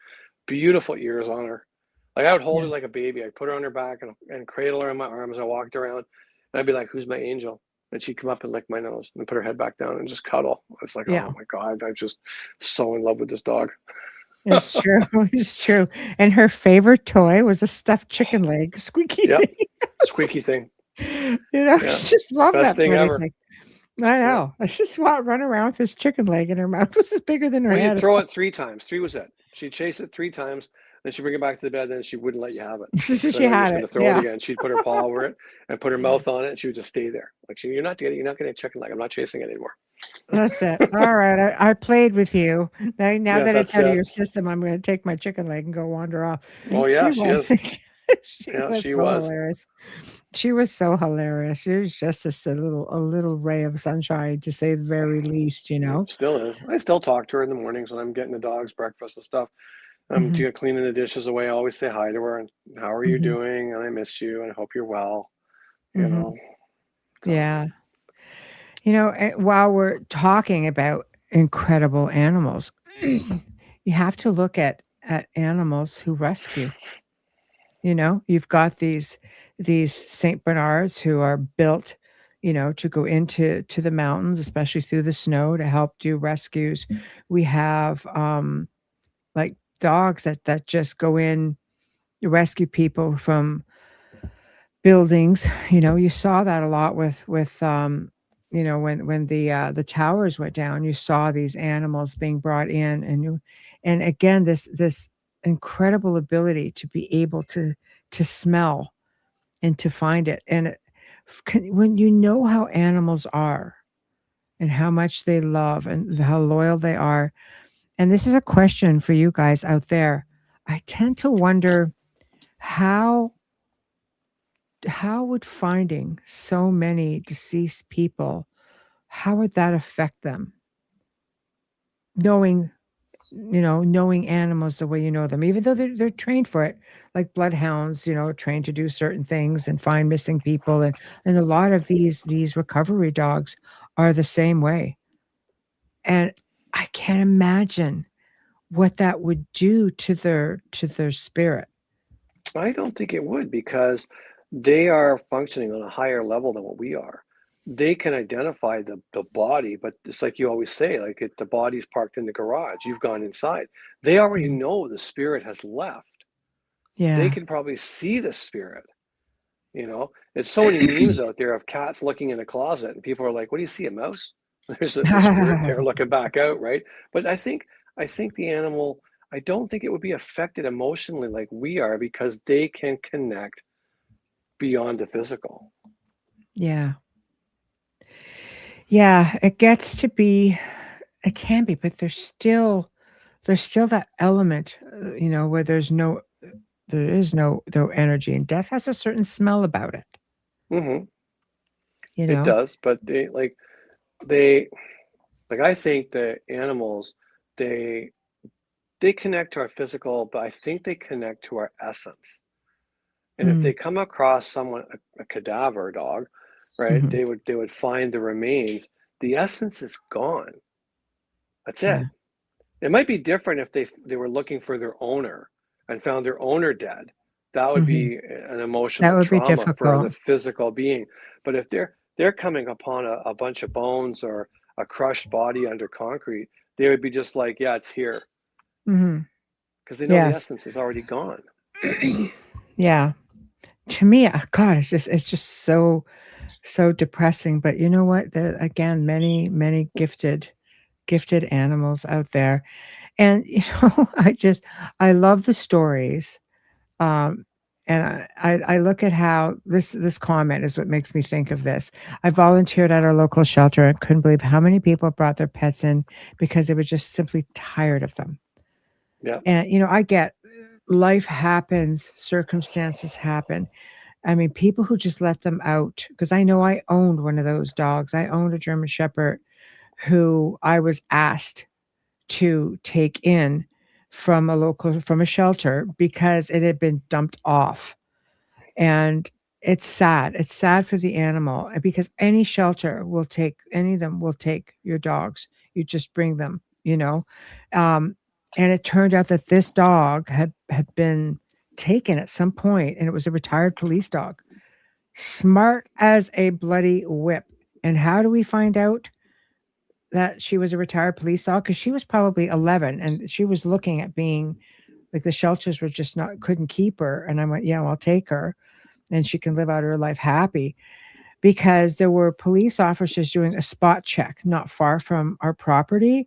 beautiful ears on her. Like I would hold Yeah. her like a baby. I'd put her on her back and cradle her in my arms. I walked around, and I'd be like, "Who's my angel?" And she'd come up and lick my nose and put her head back down and just cuddle. It's like, Yeah. oh my God, I'm just so in love with this dog. It's true, it's true, and her favorite toy was a stuffed chicken leg, squeaky Yep, thing. squeaky thing. Yeah, She just loved best that thing bloody ever. thing. I Yeah. know. I just want run around with this chicken leg in her mouth. It was bigger than her Well, you'd head. throw it 3 times. Three was it. She'd chase it 3 times, then she'd bring it back to the bed, then she wouldn't let you have it. So She then you're had just going to it, throw it yeah. again. She'd put her paw over it and put her mouth on it, and she would just stay there. Like you're not getting a chicken leg. I'm not chasing it anymore. That's it. Alright, I played with you. Now Yeah, that it's that's out of it. your system, I'm gonna take my chicken leg and go wander off. Oh yeah, She she was is. she Yeah, was she so was. hilarious. She was so hilarious. She was just a little ray of sunshine, to say the very least, you Yep, know? still is. I still talk to her in the mornings when I'm getting the dogs breakfast and stuff. I'm Mhm, cleaning the dishes away. I always say hi to her and how are you mhm, doing? And I miss you and I hope you're well. You mhm. know. So Yeah. While we're talking about incredible animals, you have to look at animals who rescue. You've got these Saint Bernards who are built, to go to the mountains, especially through the snow, to help do rescues. We have like dogs that just go in to rescue people from buildings. You saw that a lot with when the towers went down. You saw these animals being brought in, and again this incredible ability to be able to smell and to find it. And when you know how animals are and how much they love and how loyal they are, and this is a question for you guys out there, I tend to wonder how would finding so many deceased people, how would that affect them? Knowing animals the way you know them, even though they're trained for it, like bloodhounds, trained to do certain things and find missing people, and a lot of these recovery dogs are the same way. And I can't imagine what that would do to their spirit. I don't think it would, because they are functioning on a higher level than what we are. They can identify the body, but it's like you always say, like the body's parked in the garage, you've gone inside. They already Mhm. know the spirit has left. They Yeah. can probably see the spirit. It's so many memes out there of cats looking in a closet, and people are like, "What do you see? A mouse?" There's the spirit there looking back out, right? But I think the animal. I don't think it would be affected emotionally like we are, because they can connect beyond the physical. Yeah. Yeah, it gets to be, it can be, but there's still that element, where there is no energy, and death has a certain smell about it, Hmm. you It know? does, but they like I think the animals, they they connect to our physical, but I think they connect to our essence. And if Mm, they come across someone, a cadaver dog, right, mhm, they would find the remains. The essence is gone. That's yeah. it. It might be different if they were looking for their owner and found their owner dead. That would Mhm. be an That emotional would be trauma for difficult. the physical being. But if they're coming upon a bunch of bones or a crushed body under concrete, they would be just like, yeah, it's here, Mhm. because they know the Yes. essence is already gone. Yeah. To me, God, it's just so depressing, but you know what? There again, many gifted animals out there. And, I love the stories. Um, and I look at how this comment is what makes me think of this. I volunteered at our local shelter and couldn't believe how many people brought their pets in because they were just simply tired of them. Yeah. And, I get life happens, circumstances happen. I mean, people who just let them out, because I know I owned one of those dogs. I owned a German Shepherd who I was asked to take in from a shelter because it had been dumped off. And it's sad. It's sad for the animal, because any of them will take your dogs. You just bring them, you know. Um, and it turned out that this dog had been taken at some point, and it was a retired police dog. Smart as a bloody whip. And how do we find out that she was a retired police dog? Because she was probably 11, and she was looking at being like, the shelters were just not couldn't keep her. And I went, yeah, well, I'll take her and she can live out her life happy, because there were police officers doing a spot check not far from our property,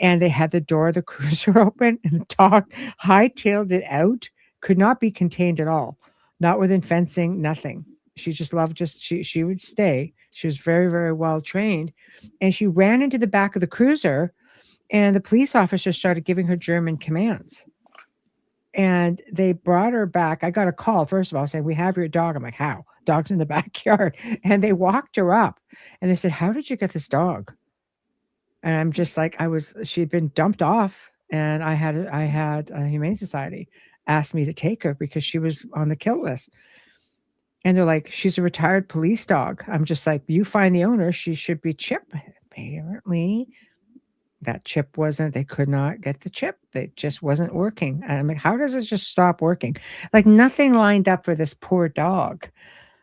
and they had the door of the cruiser open, and the dog hightailed it out, could not be contained at all, not within fencing, nothing. She just loved, she would stay. She was very, very well trained. And she ran into the back of the cruiser, and the police officer started giving her German commands. And they brought her back. I got a call, first of all, saying, "We have your dog." I'm like, "How? Dog's in the backyard." And they walked her up and they said, "How did you get this dog?" And I'm just like, she'd been dumped off, and I had a Humane Society asked me to take her because she was on the kill list. And they're like, "She's a retired police dog." I'm just like, "You find the owner, she should be chipped." Apparently, that chip wasn't, they could not get the chip. It just wasn't working. And I'm like, how does it just stop working? Like, nothing lined up for this poor dog.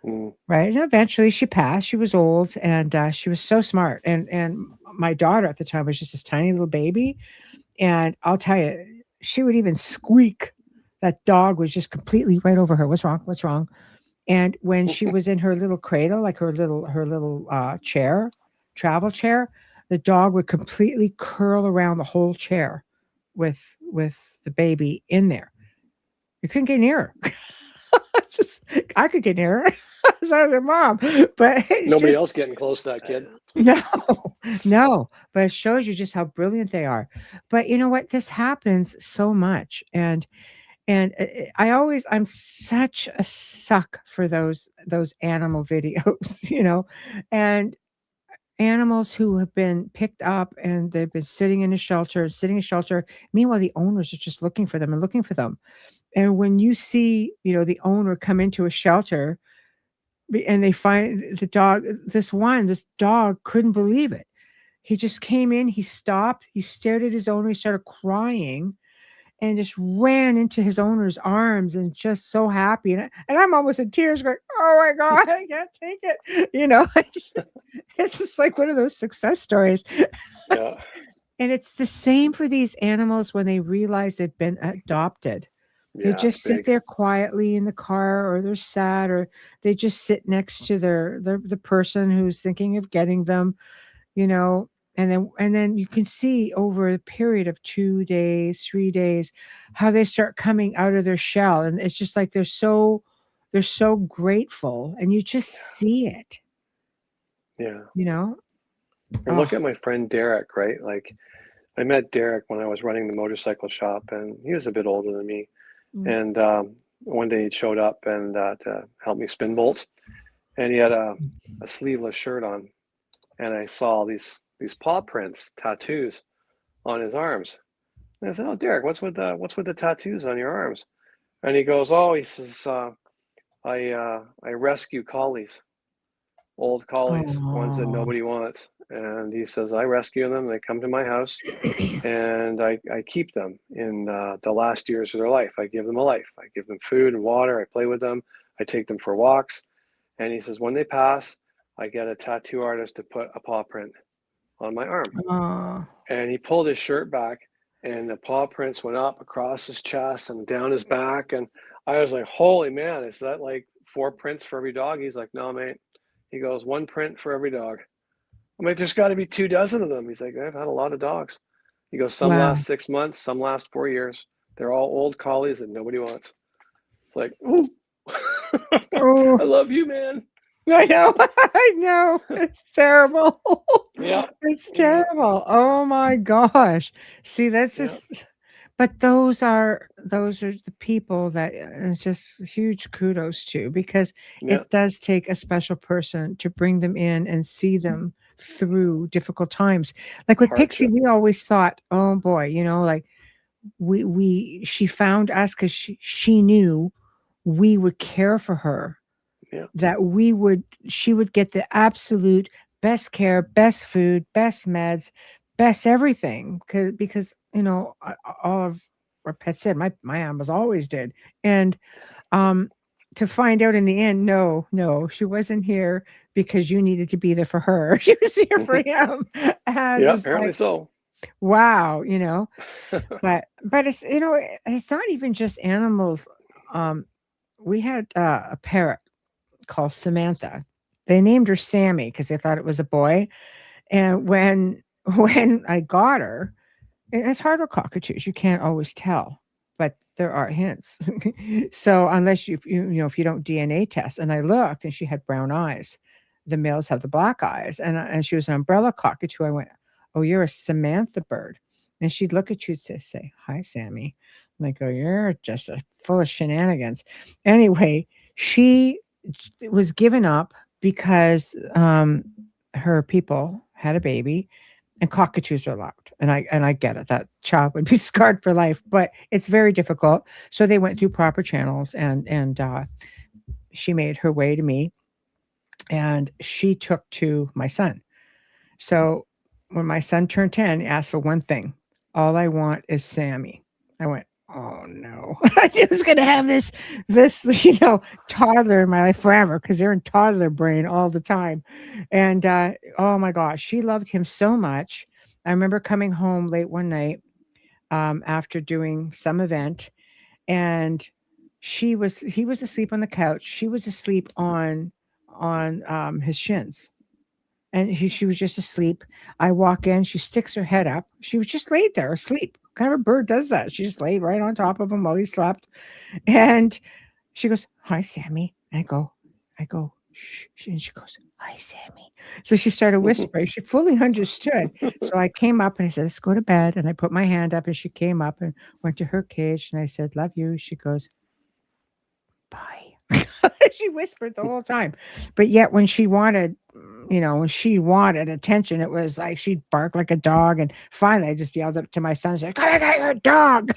Mm. Right. And eventually she passed. She was old, and she was so smart. And my daughter at the time was just this tiny little baby. And I'll tell you, she would even squeak. That dog was just completely right over her. What's wrong? What's wrong? And when she was in her little cradle, like her little chair, travel chair, the dog would completely curl around the whole chair with the baby in there. You couldn't get near her. Just, I could get near her. So I was her mom, but it's Nobody just else getting close to that kid. no, no. But it shows you just how brilliant they are. But you know what? This happens so much, and I'm such a suck for those animal videos, and animals who have been picked up and they've been sitting in a shelter, Meanwhile, the owners are just looking for them and looking for them. And when you see, the owner come into a shelter and they find the dog, this dog couldn't believe it. He just came in, he stopped, he stared at his owner, he started crying and just ran into his owner's arms and just so happy. And I'm almost in tears going, oh my God, I can't take it. It's just like one of those success stories. Yeah. And it's the same for these animals when they realize they've been adopted. They just sit there quietly in the car, or they're sad, or they just sit next to the person who's thinking of getting them, and then you can see over a period of 2 days, 3 days, how they start coming out of their shell. And it's just like they're so grateful, and you just see it. Yeah. Oh. Look at my friend Derek, right? Like, I met Derek when I was running the motorcycle shop, and he was a bit older than me. And one day he showed up and to help me spin bolts, and he had a sleeveless shirt on, and I saw these paw prints, tattoos on his arms. And I said, "Oh, Derek, what's with the tattoos on your arms?" And he goes, "Oh," he says, I rescue collies, old collies, ones that nobody wants." And he says, "I rescue them. They come to my house, and I keep them in the last years of their life. I give them a life. I give them food and water. I play with them. I take them for walks." And he says, "When they pass, I get a tattoo artist to put a paw print on my arm." And he pulled his shirt back, and the paw prints went up across his chest and down his back. And I was like, "Holy man, is that like 4 prints for every dog?" He's like, "No, mate." He goes, "1 print for every dog." I'm like, "There's got to be 24 of them." He's like, "I've had a lot of dogs." He goes, "Some Wow. last 6 months, some last 4 years. They're all old collies that nobody wants." It's like, ooh, I love you, man. I know. I know. It's terrible. Yeah. It's terrible. Oh my gosh. See, that's just, but those are the people that it's just huge kudos to, because it does take a special person to bring them in and see them through difficult times. Like with Pixie, we always thought, oh boy, like she found us because she knew we would care for her. That she would get the absolute best care, best food, best meds, best everything, because all of our pets did. My animals always did. And to find out in the end, no, she wasn't here because you needed to be there for her. She was here for him. Yeah, apparently so. Wow, but it's it's not even just animals. We had a parrot called Samantha. They named her Sammy because they thought it was a boy. And when I got her, and it's hard with cockatoos, you can't always tell, but there are hints. So unless if you don't DNA test, and I looked, and she had brown eyes. The males have the black eyes, and she was an umbrella cockatoo. I went, "Oh, you're a Samantha bird." And she'd look at you and say, "Hi, Sammy." And I go, "You're just full of shenanigans." Anyway, she was given up because her people had a baby, and cockatoos are allowed. And I get it. That child would be scarred for life, but it's very difficult. So they went through proper channels, and she made her way to me, and she took to my son. So when my son turned 10, he asked for one thing. "All I want is Sammy." I went, "Oh no." I was going to have this toddler in my life forever, because they're in toddler brain all the time. And oh my gosh, she loved him so much. I remember coming home late one night after doing some event, and he was asleep on the couch. She was asleep on his shins. And she was just asleep. I walk in, she sticks her head up. She was just laid there asleep. What kind of a bird does that? She just laid right on top of him while he slept. And she goes, "Hi, Sammy." And I go, "Shh." And she goes, "Hi, Sammy." So she started whispering. She fully understood. So I came up and I said, "Let's go to bed." And I put my hand up and she came up and went to her cage. And I said, "Love you." She goes, "Bye." She whispered the whole time. But yet when she wanted, when she wanted attention, it was like she'd bark like a dog. And finally I just yelled up to my son, said, "Come and get your dog."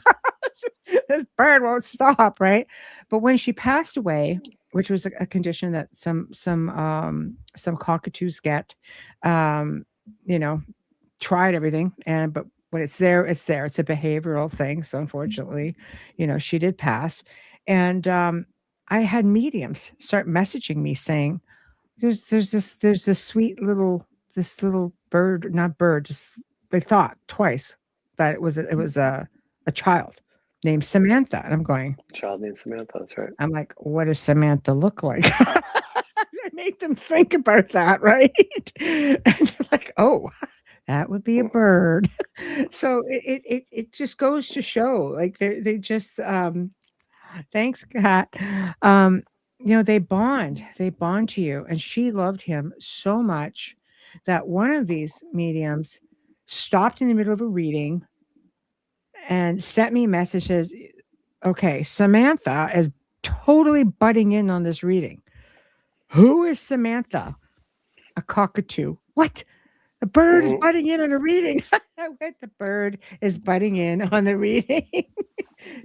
This bird won't stop, right? But when she passed away, which was a condition that some cockatoos get, um, you know, tried everything, but when it's there, it's there. It's a behavioral thing. So unfortunately, she did pass. And I had mediums start messaging me saying, there's this sweet little bird, not bird, just they thought twice that it was a child named Samantha. And I'm going, Child named Samantha. That's right. I'm like, what does Samantha look like? I make them think about that, right? And they're like, oh, that would be a bird. So it just goes to show, like they just thanks, Kat. They bond to you. And she loved him so much that one of these mediums stopped in the middle of a reading and sent me messages. Okay, Samantha is totally butting in on this reading. Who is Samantha? A cockatoo. What? A bird is butting in on a reading. The bird is butting in on the reading.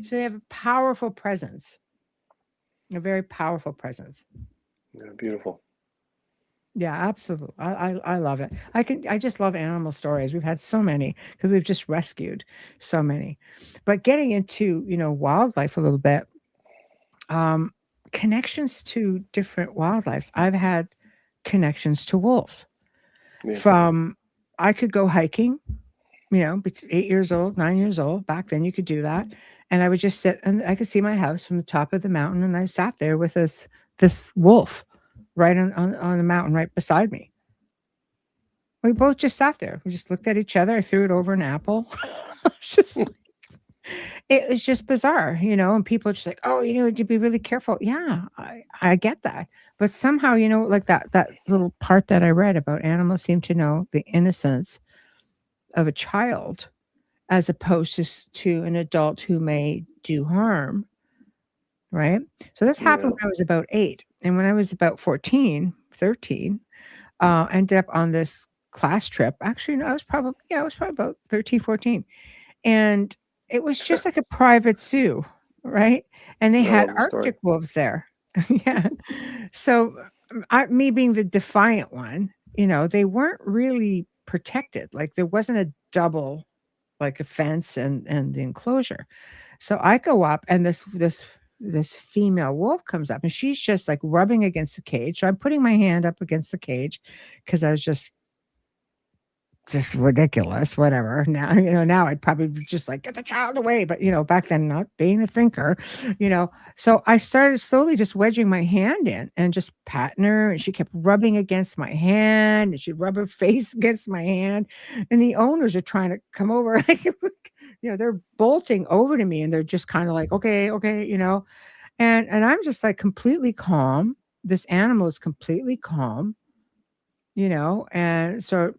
So they have a powerful presence, a very powerful presence. Yeah, beautiful. Yeah, absolutely. I love it. I just love animal stories. We've had so many because we've just rescued so many. But getting into, wildlife a little bit, connections to different wildlife. I've had connections to wolves. Yeah. I could go hiking, 8 years old, 9 years old. Back then you could do that. And I would just sit and I could see my house from the top of the mountain. And I sat there with this wolf right on the mountain right beside me. We both just sat there. We just looked at each other. I threw it over an apple. It was just bizarre, and people are just like, "Oh, to be really careful." Yeah, I get that. But somehow, like that little part that I read about animals seem to know the innocence of a child as opposed to an adult who may do harm. Right? So this happened when I was about 8. And when I was about 14, 13, ended up on this class trip. Actually, no, I was probably about 13, 14. And it was just like a private zoo, right? And they had Arctic wolves there. Yeah. So me being the defiant one, they weren't really protected. Like there wasn't a double, like a fence and the enclosure. So I go up and this female wolf comes up and she's just like rubbing against the cage. So I'm putting my hand up against the cage because I was just ridiculous, whatever. Now, now I'd probably just like, get the child away. But, back then, not being a thinker, so I started slowly just wedging my hand in and just patting her. And she kept rubbing against my hand and she'd rub her face against my hand. And the owners are trying to come over. Like, they're bolting over to me and they're just kind of like, okay, and I'm just like completely calm. This animal is completely calm, and so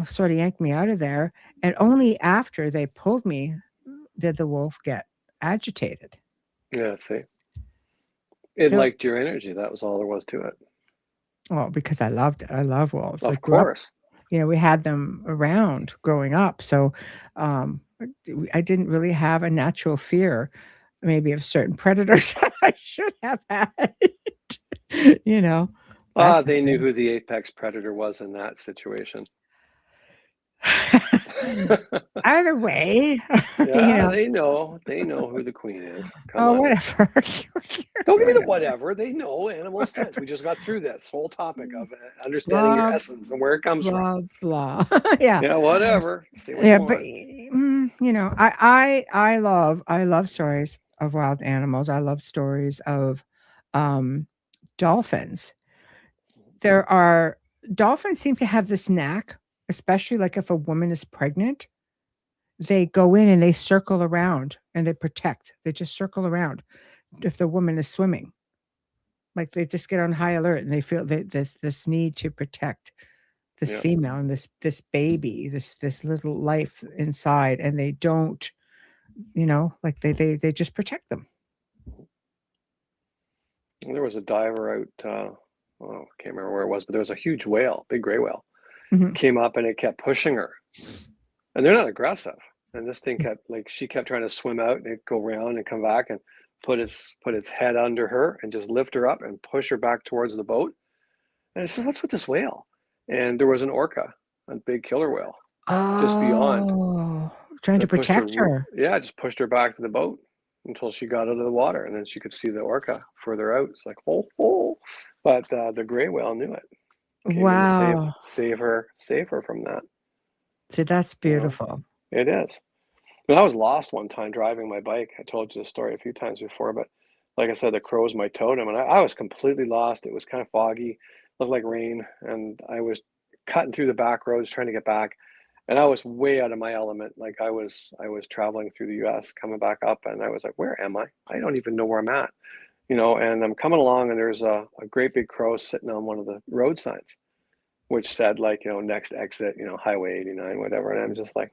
sort of yanked me out of there. And only after they pulled me did the wolf get agitated. Yeah, see. It liked your energy. That was all there was to it. Well, because I love wolves. Of course. We had them around growing up. So I didn't really have a natural fear, maybe of certain predators I should have had. They knew who the apex predator was in that situation. Either way, yeah, they know who the queen is. Come on. Whatever. Don't give me the whatever. They know animals sense. We just got through this whole topic of understanding your essence and where it comes from. Blah. Yeah, whatever. But I love stories. of wild animals. I love stories of dolphins. Dolphins seem to have this knack, especially like if a woman is pregnant, they go in and they circle around and they protect. They just circle around if the woman is swimming. Like they just get on high alert and they feel this need to protect this Yeah. female and this baby, this little life inside, and they don't, like they just protect them. There was a diver out, I can't remember where it was, but there was a huge whale, big gray whale, Mhm. came up and it kept pushing her. And they're not aggressive. And this thing she kept trying to swim out and it'd go around and come back and put its head under her and just lift her up and push her back towards the boat. And I said, what's with this whale? And there was an orca, a big killer whale, just beyond. Oh, trying to That pushed her, protect her. yeah, just pushed her back to the boat until she got out of the water, and then she could see the orca further out. It's like, oh. But the gray whale knew it. Came in to save her from that. See, that's beautiful. It is. But I was lost one time driving my bike. I told you the story a few times before, but like I said, the crow's my totem, and I was completely lost. It was kind of foggy, looked like rain, and I was cutting through the back roads trying to get back, and I was way out of my element. Like I was traveling through the U.S. coming back up, and I was like, where am I? I don't even know where I'm at, and I'm coming along, and there's a great big crow sitting on one of the road signs, which said like, next exit, Highway 89, whatever. And I'm just like,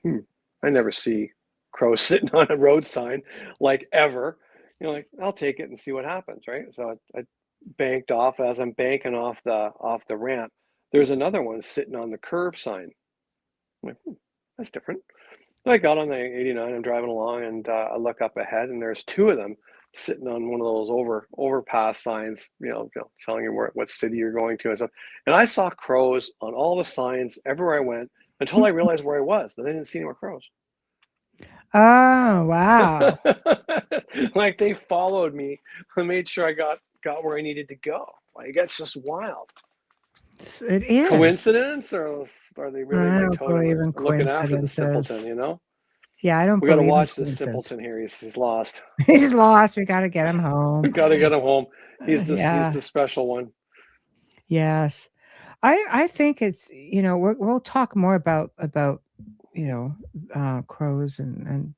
I never see crows sitting on a road sign like ever. Like I'll take it and see what happens, right? So I banked off. As I'm banking off the ramp, there's another one sitting on the curve sign. I'm like, that's different. And I got on the 89. I'm driving along, and I look up ahead, and there's two of them sitting on one of those overpass signs, telling you what city you're going to and stuff. And I saw crows on all the signs everywhere I went until I realized where I was. And I didn't see any more crows. Oh, wow. Like they followed me and made sure I got where I needed to go. Like it's just wild. It is. Coincidence, or are they really I my don't totem believe in looking after the simpleton, coincidences. Yeah, I don't We got to believe in watch this coincidence. simpleton here. He's lost. He's lost. We got to get him home. We got to get him home. He's Yeah. the special one. Yes. I think it's, we'll talk more about crows and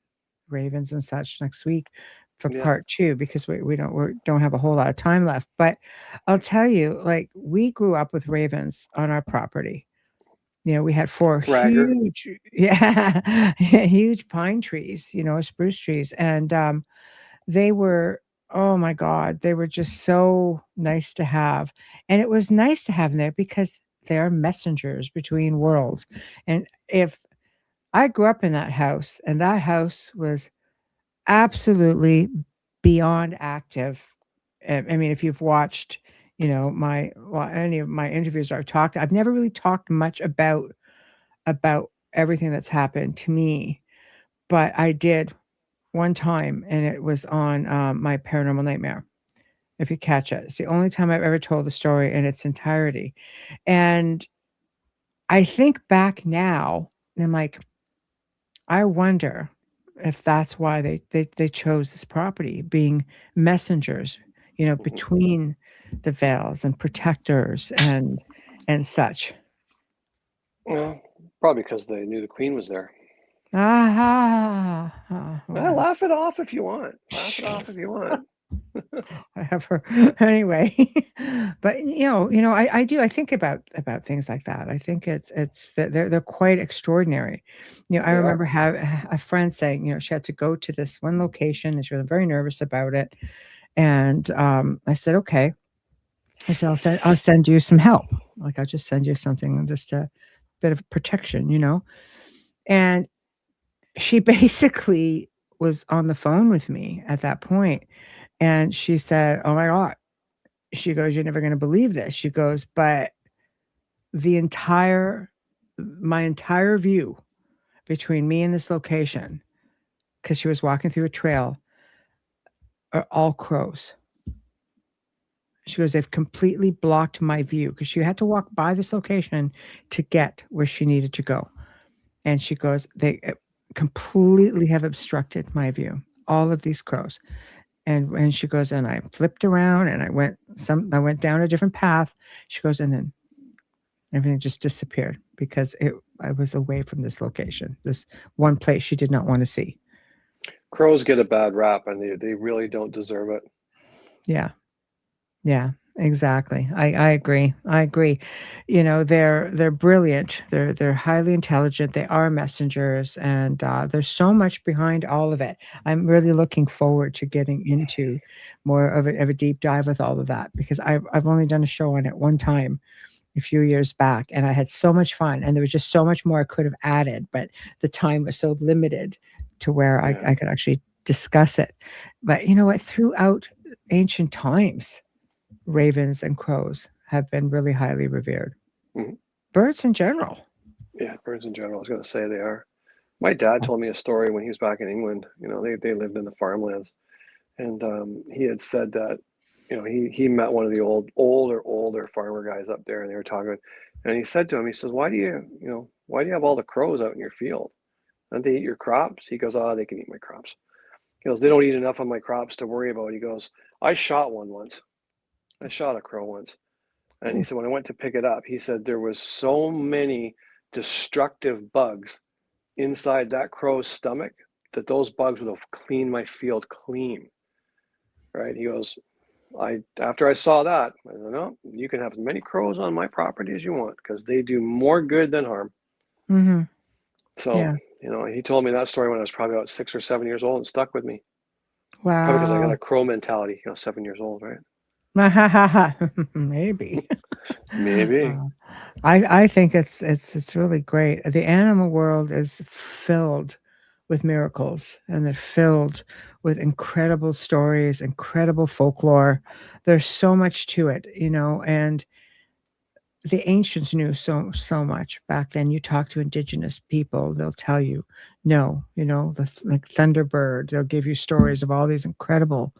ravens and such next week for Yeah. part 2, because we don't have a whole lot of time left. But I'll tell you, like, we grew up with ravens on our property. We had 4 Bragger. huge pine trees, spruce trees. And they were, oh my God, they were just so nice to have. And it was nice to have them there because they are messengers between worlds. And if I grew up in that house, and that house was absolutely beyond active. I mean, if you've watched, any of my interviews I've never really talked much about everything that's happened to me, but I did one time, and it was on my Paranormal Nightmare. If you catch it, it's the only time I've ever told the story in its entirety. And I think back now, and I'm like, I wonder if that's why they chose this property, being messengers, between the veils and protectors and such. Well, probably because they knew the queen was there. Well. Laugh it off if you want. Laugh it off if you want. I have her anyway. But I think about things like that. I think it's that they're quite extraordinary. I remember a friend saying, she had to go to this one location and she was very nervous about it. And I said, okay. I said, I'll send you some help. Like, I'll just send you something, just a bit of protection, And she basically was on the phone with me at that point. And she said, oh my God. She goes, you're never going to believe this. She goes, but my entire view between me and this location, because she was walking through a trail, are all crows. She goes, they've completely blocked my view, because she had to walk by this location to get where she needed to go. And she goes, they completely have obstructed my view. All of these crows. And she goes, and I flipped around and I went down a different path. She goes, and then everything just disappeared because I was away from this location, this one place she did not want to see. Crows get a bad rap, and they really don't deserve it. Yeah. Yeah, exactly. I agree. I agree. They're brilliant. They're highly intelligent. They are messengers, and there's so much behind all of it. I'm really looking forward to getting into more of a deep dive with all of that because I've only done a show on it one time a few years back, and I had so much fun, and there was just so much more I could have added, but the time was so limited to where I could actually discuss it. But you know what? Throughout ancient times, ravens and crows have been really highly revered. Mm-hmm. Birds in general. Yeah, birds in general. I was going to say they are. My dad told me a story when he was back in England. They lived in the farmlands, and he had said that he met one of the older farmer guys up there, and they were talking, and he said to him, he says, why do you have all the crows out in your field? Don't they eat your crops? He goes, oh, they can eat my crops. He goes, they don't eat enough of my crops to worry about. He goes, I shot one once. I shot a crow once. And he said, when I went to pick it up, he said there was so many destructive bugs inside that crow's stomach that those bugs would have cleaned my field clean. Right? He goes, after I saw that, I said, no, you can have as many crows on my property as you want because they do more good than harm. Mm-hmm. So, yeah. He told me that story when I was probably about 6 or 7 years old and stuck with me. Wow. Probably because I got a crow mentality, 7 years old, right? Maybe. Maybe. I think it's really great. The animal world is filled with miracles, and they're filled with incredible stories, incredible folklore. There's so much to it, and the ancients knew so much back then. You talk to indigenous people, they'll tell you, no, like Thunderbird, they'll give you stories of all these incredible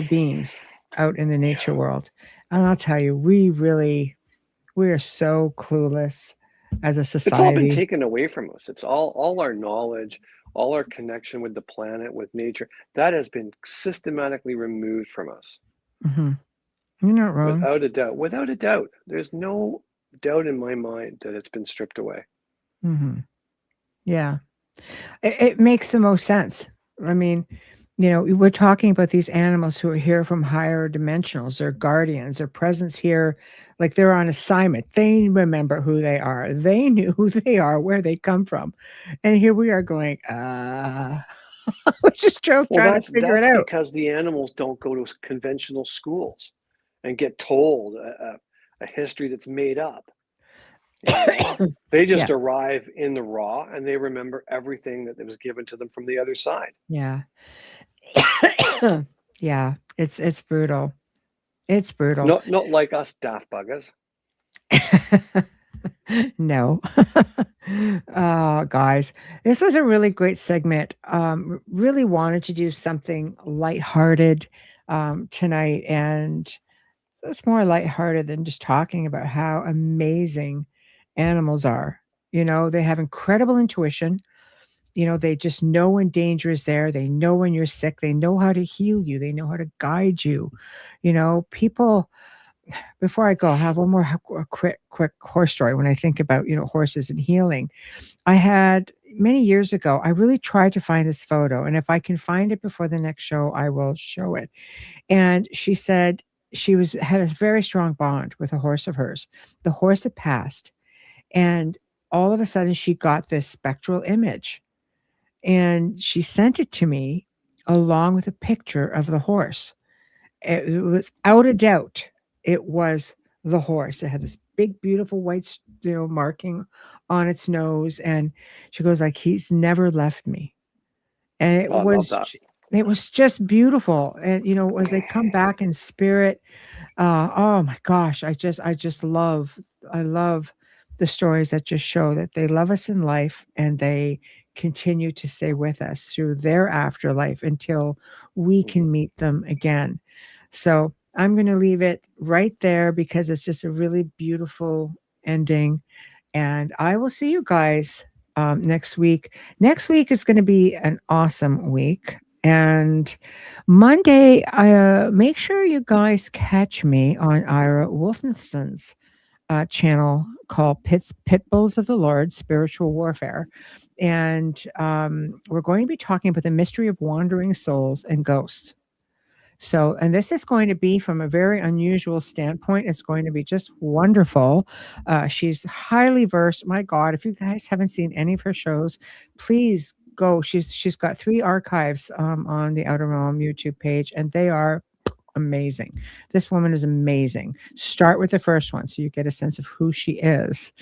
beings out in the nature world. And I'll tell you, we are so clueless as a society. It's all been taken away from us. It's all our knowledge, all our connection with the planet, with nature, that has been systematically removed from us. Mm-hmm. You're not wrong. Without a doubt. There's no doubt in my mind that it's been stripped away. Mm-hmm. Yeah. It makes the most sense. I mean, we're talking about these animals who are here from higher dimensionals. They're guardians. Their presence here, like they're on assignment. They remember who they are. They knew who they are, where they come from. And here we are going, we're just trying to figure it out. That's because the animals don't go to conventional schools and get told a history that's made up. They just arrive in the raw, and they remember everything that was given to them from the other side. Yeah. Yeah, it's brutal. It's brutal. Not like us daft buggers. No. Guys, this was a really great segment. Really wanted to do something lighthearted tonight, and it's more lighthearted than just talking about how amazing animals are. They have incredible intuition. They just know when danger is there. They know when you're sick. They know how to heal you. They know how to guide you. People, before I go, I have one more quick horse story when I think about, horses and healing. I had many years ago, I really tried to find this photo. And if I can find it before the next show, I will show it. And she said she had a very strong bond with a horse of hers. The horse had passed. And all of a sudden she got this spectral image. And she sent it to me along with a picture of the horse. Without a doubt, it was the horse. It had this big, beautiful white, marking on its nose. And she goes like, he's never left me. And it was just beautiful. And, as they come back in spirit, oh my gosh, I love the stories that just show that they love us in life, and they continue to stay with us through their afterlife until we can meet them again. So I'm going to leave it right there because it's just a really beautiful ending. And I will see you guys next week. Next week is going to be an awesome week. And Monday, make sure you guys catch me on Ira Wolfenson's channel called Pit Bulls of the Lord, Spiritual Warfare. And we're going to be talking about the mystery of wandering souls and ghosts. So, and this is going to be from a very unusual standpoint. It's going to be just wonderful. She's highly versed. My God, if you guys haven't seen any of her shows, please go. She's got 3 archives on the Outer Realm YouTube page, and they are amazing. This woman is amazing. Start with the first one so you get a sense of who she is.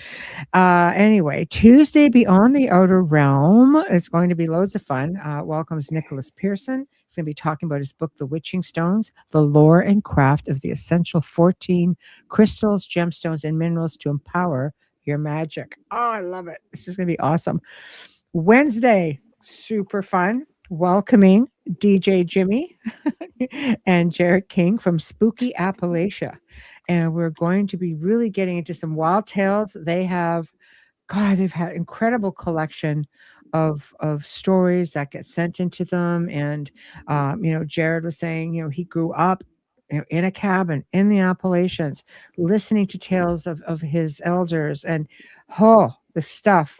Anyway, Tuesday Beyond the Outer Realm is going to be loads of fun. Welcomes Nicholas Pearson. He's going to be talking about his book, The Witching Stones, the lore and craft of the essential 14 crystals, gemstones, and minerals to empower your magic. Oh, I love it. This is going to be awesome. Wednesday, super fun. Welcoming DJ Jimmy and Jared King from Spooky Appalachia. And we're going to be really getting into some wild tales. They've had incredible collection of stories that get sent into them. And, Jared was saying, he grew up in a cabin in the Appalachians, listening to tales of his elders and, the stuff.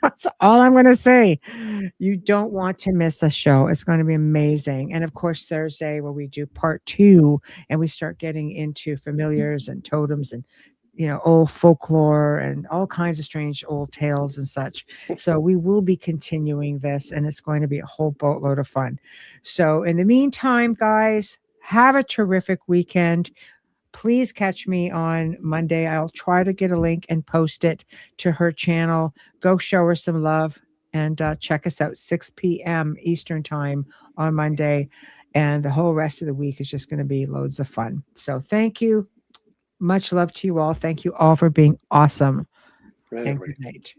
That's all I'm going to say. You don't want to miss the show. It's going to be amazing. And of course, Thursday, where we do part 2 and we start getting into familiars and totems and, old folklore and all kinds of strange old tales and such. So we will be continuing this, and it's going to be a whole boatload of fun. So in the meantime, guys, have a terrific weekend. Please catch me on Monday. I'll try to get a link and post it to her channel. Go show her some love and check us out 6 p.m. Eastern time on Monday. And the whole rest of the week is just going to be loads of fun. So thank you. Much love to you all. Thank you all for being awesome. Right, and everybody. good night.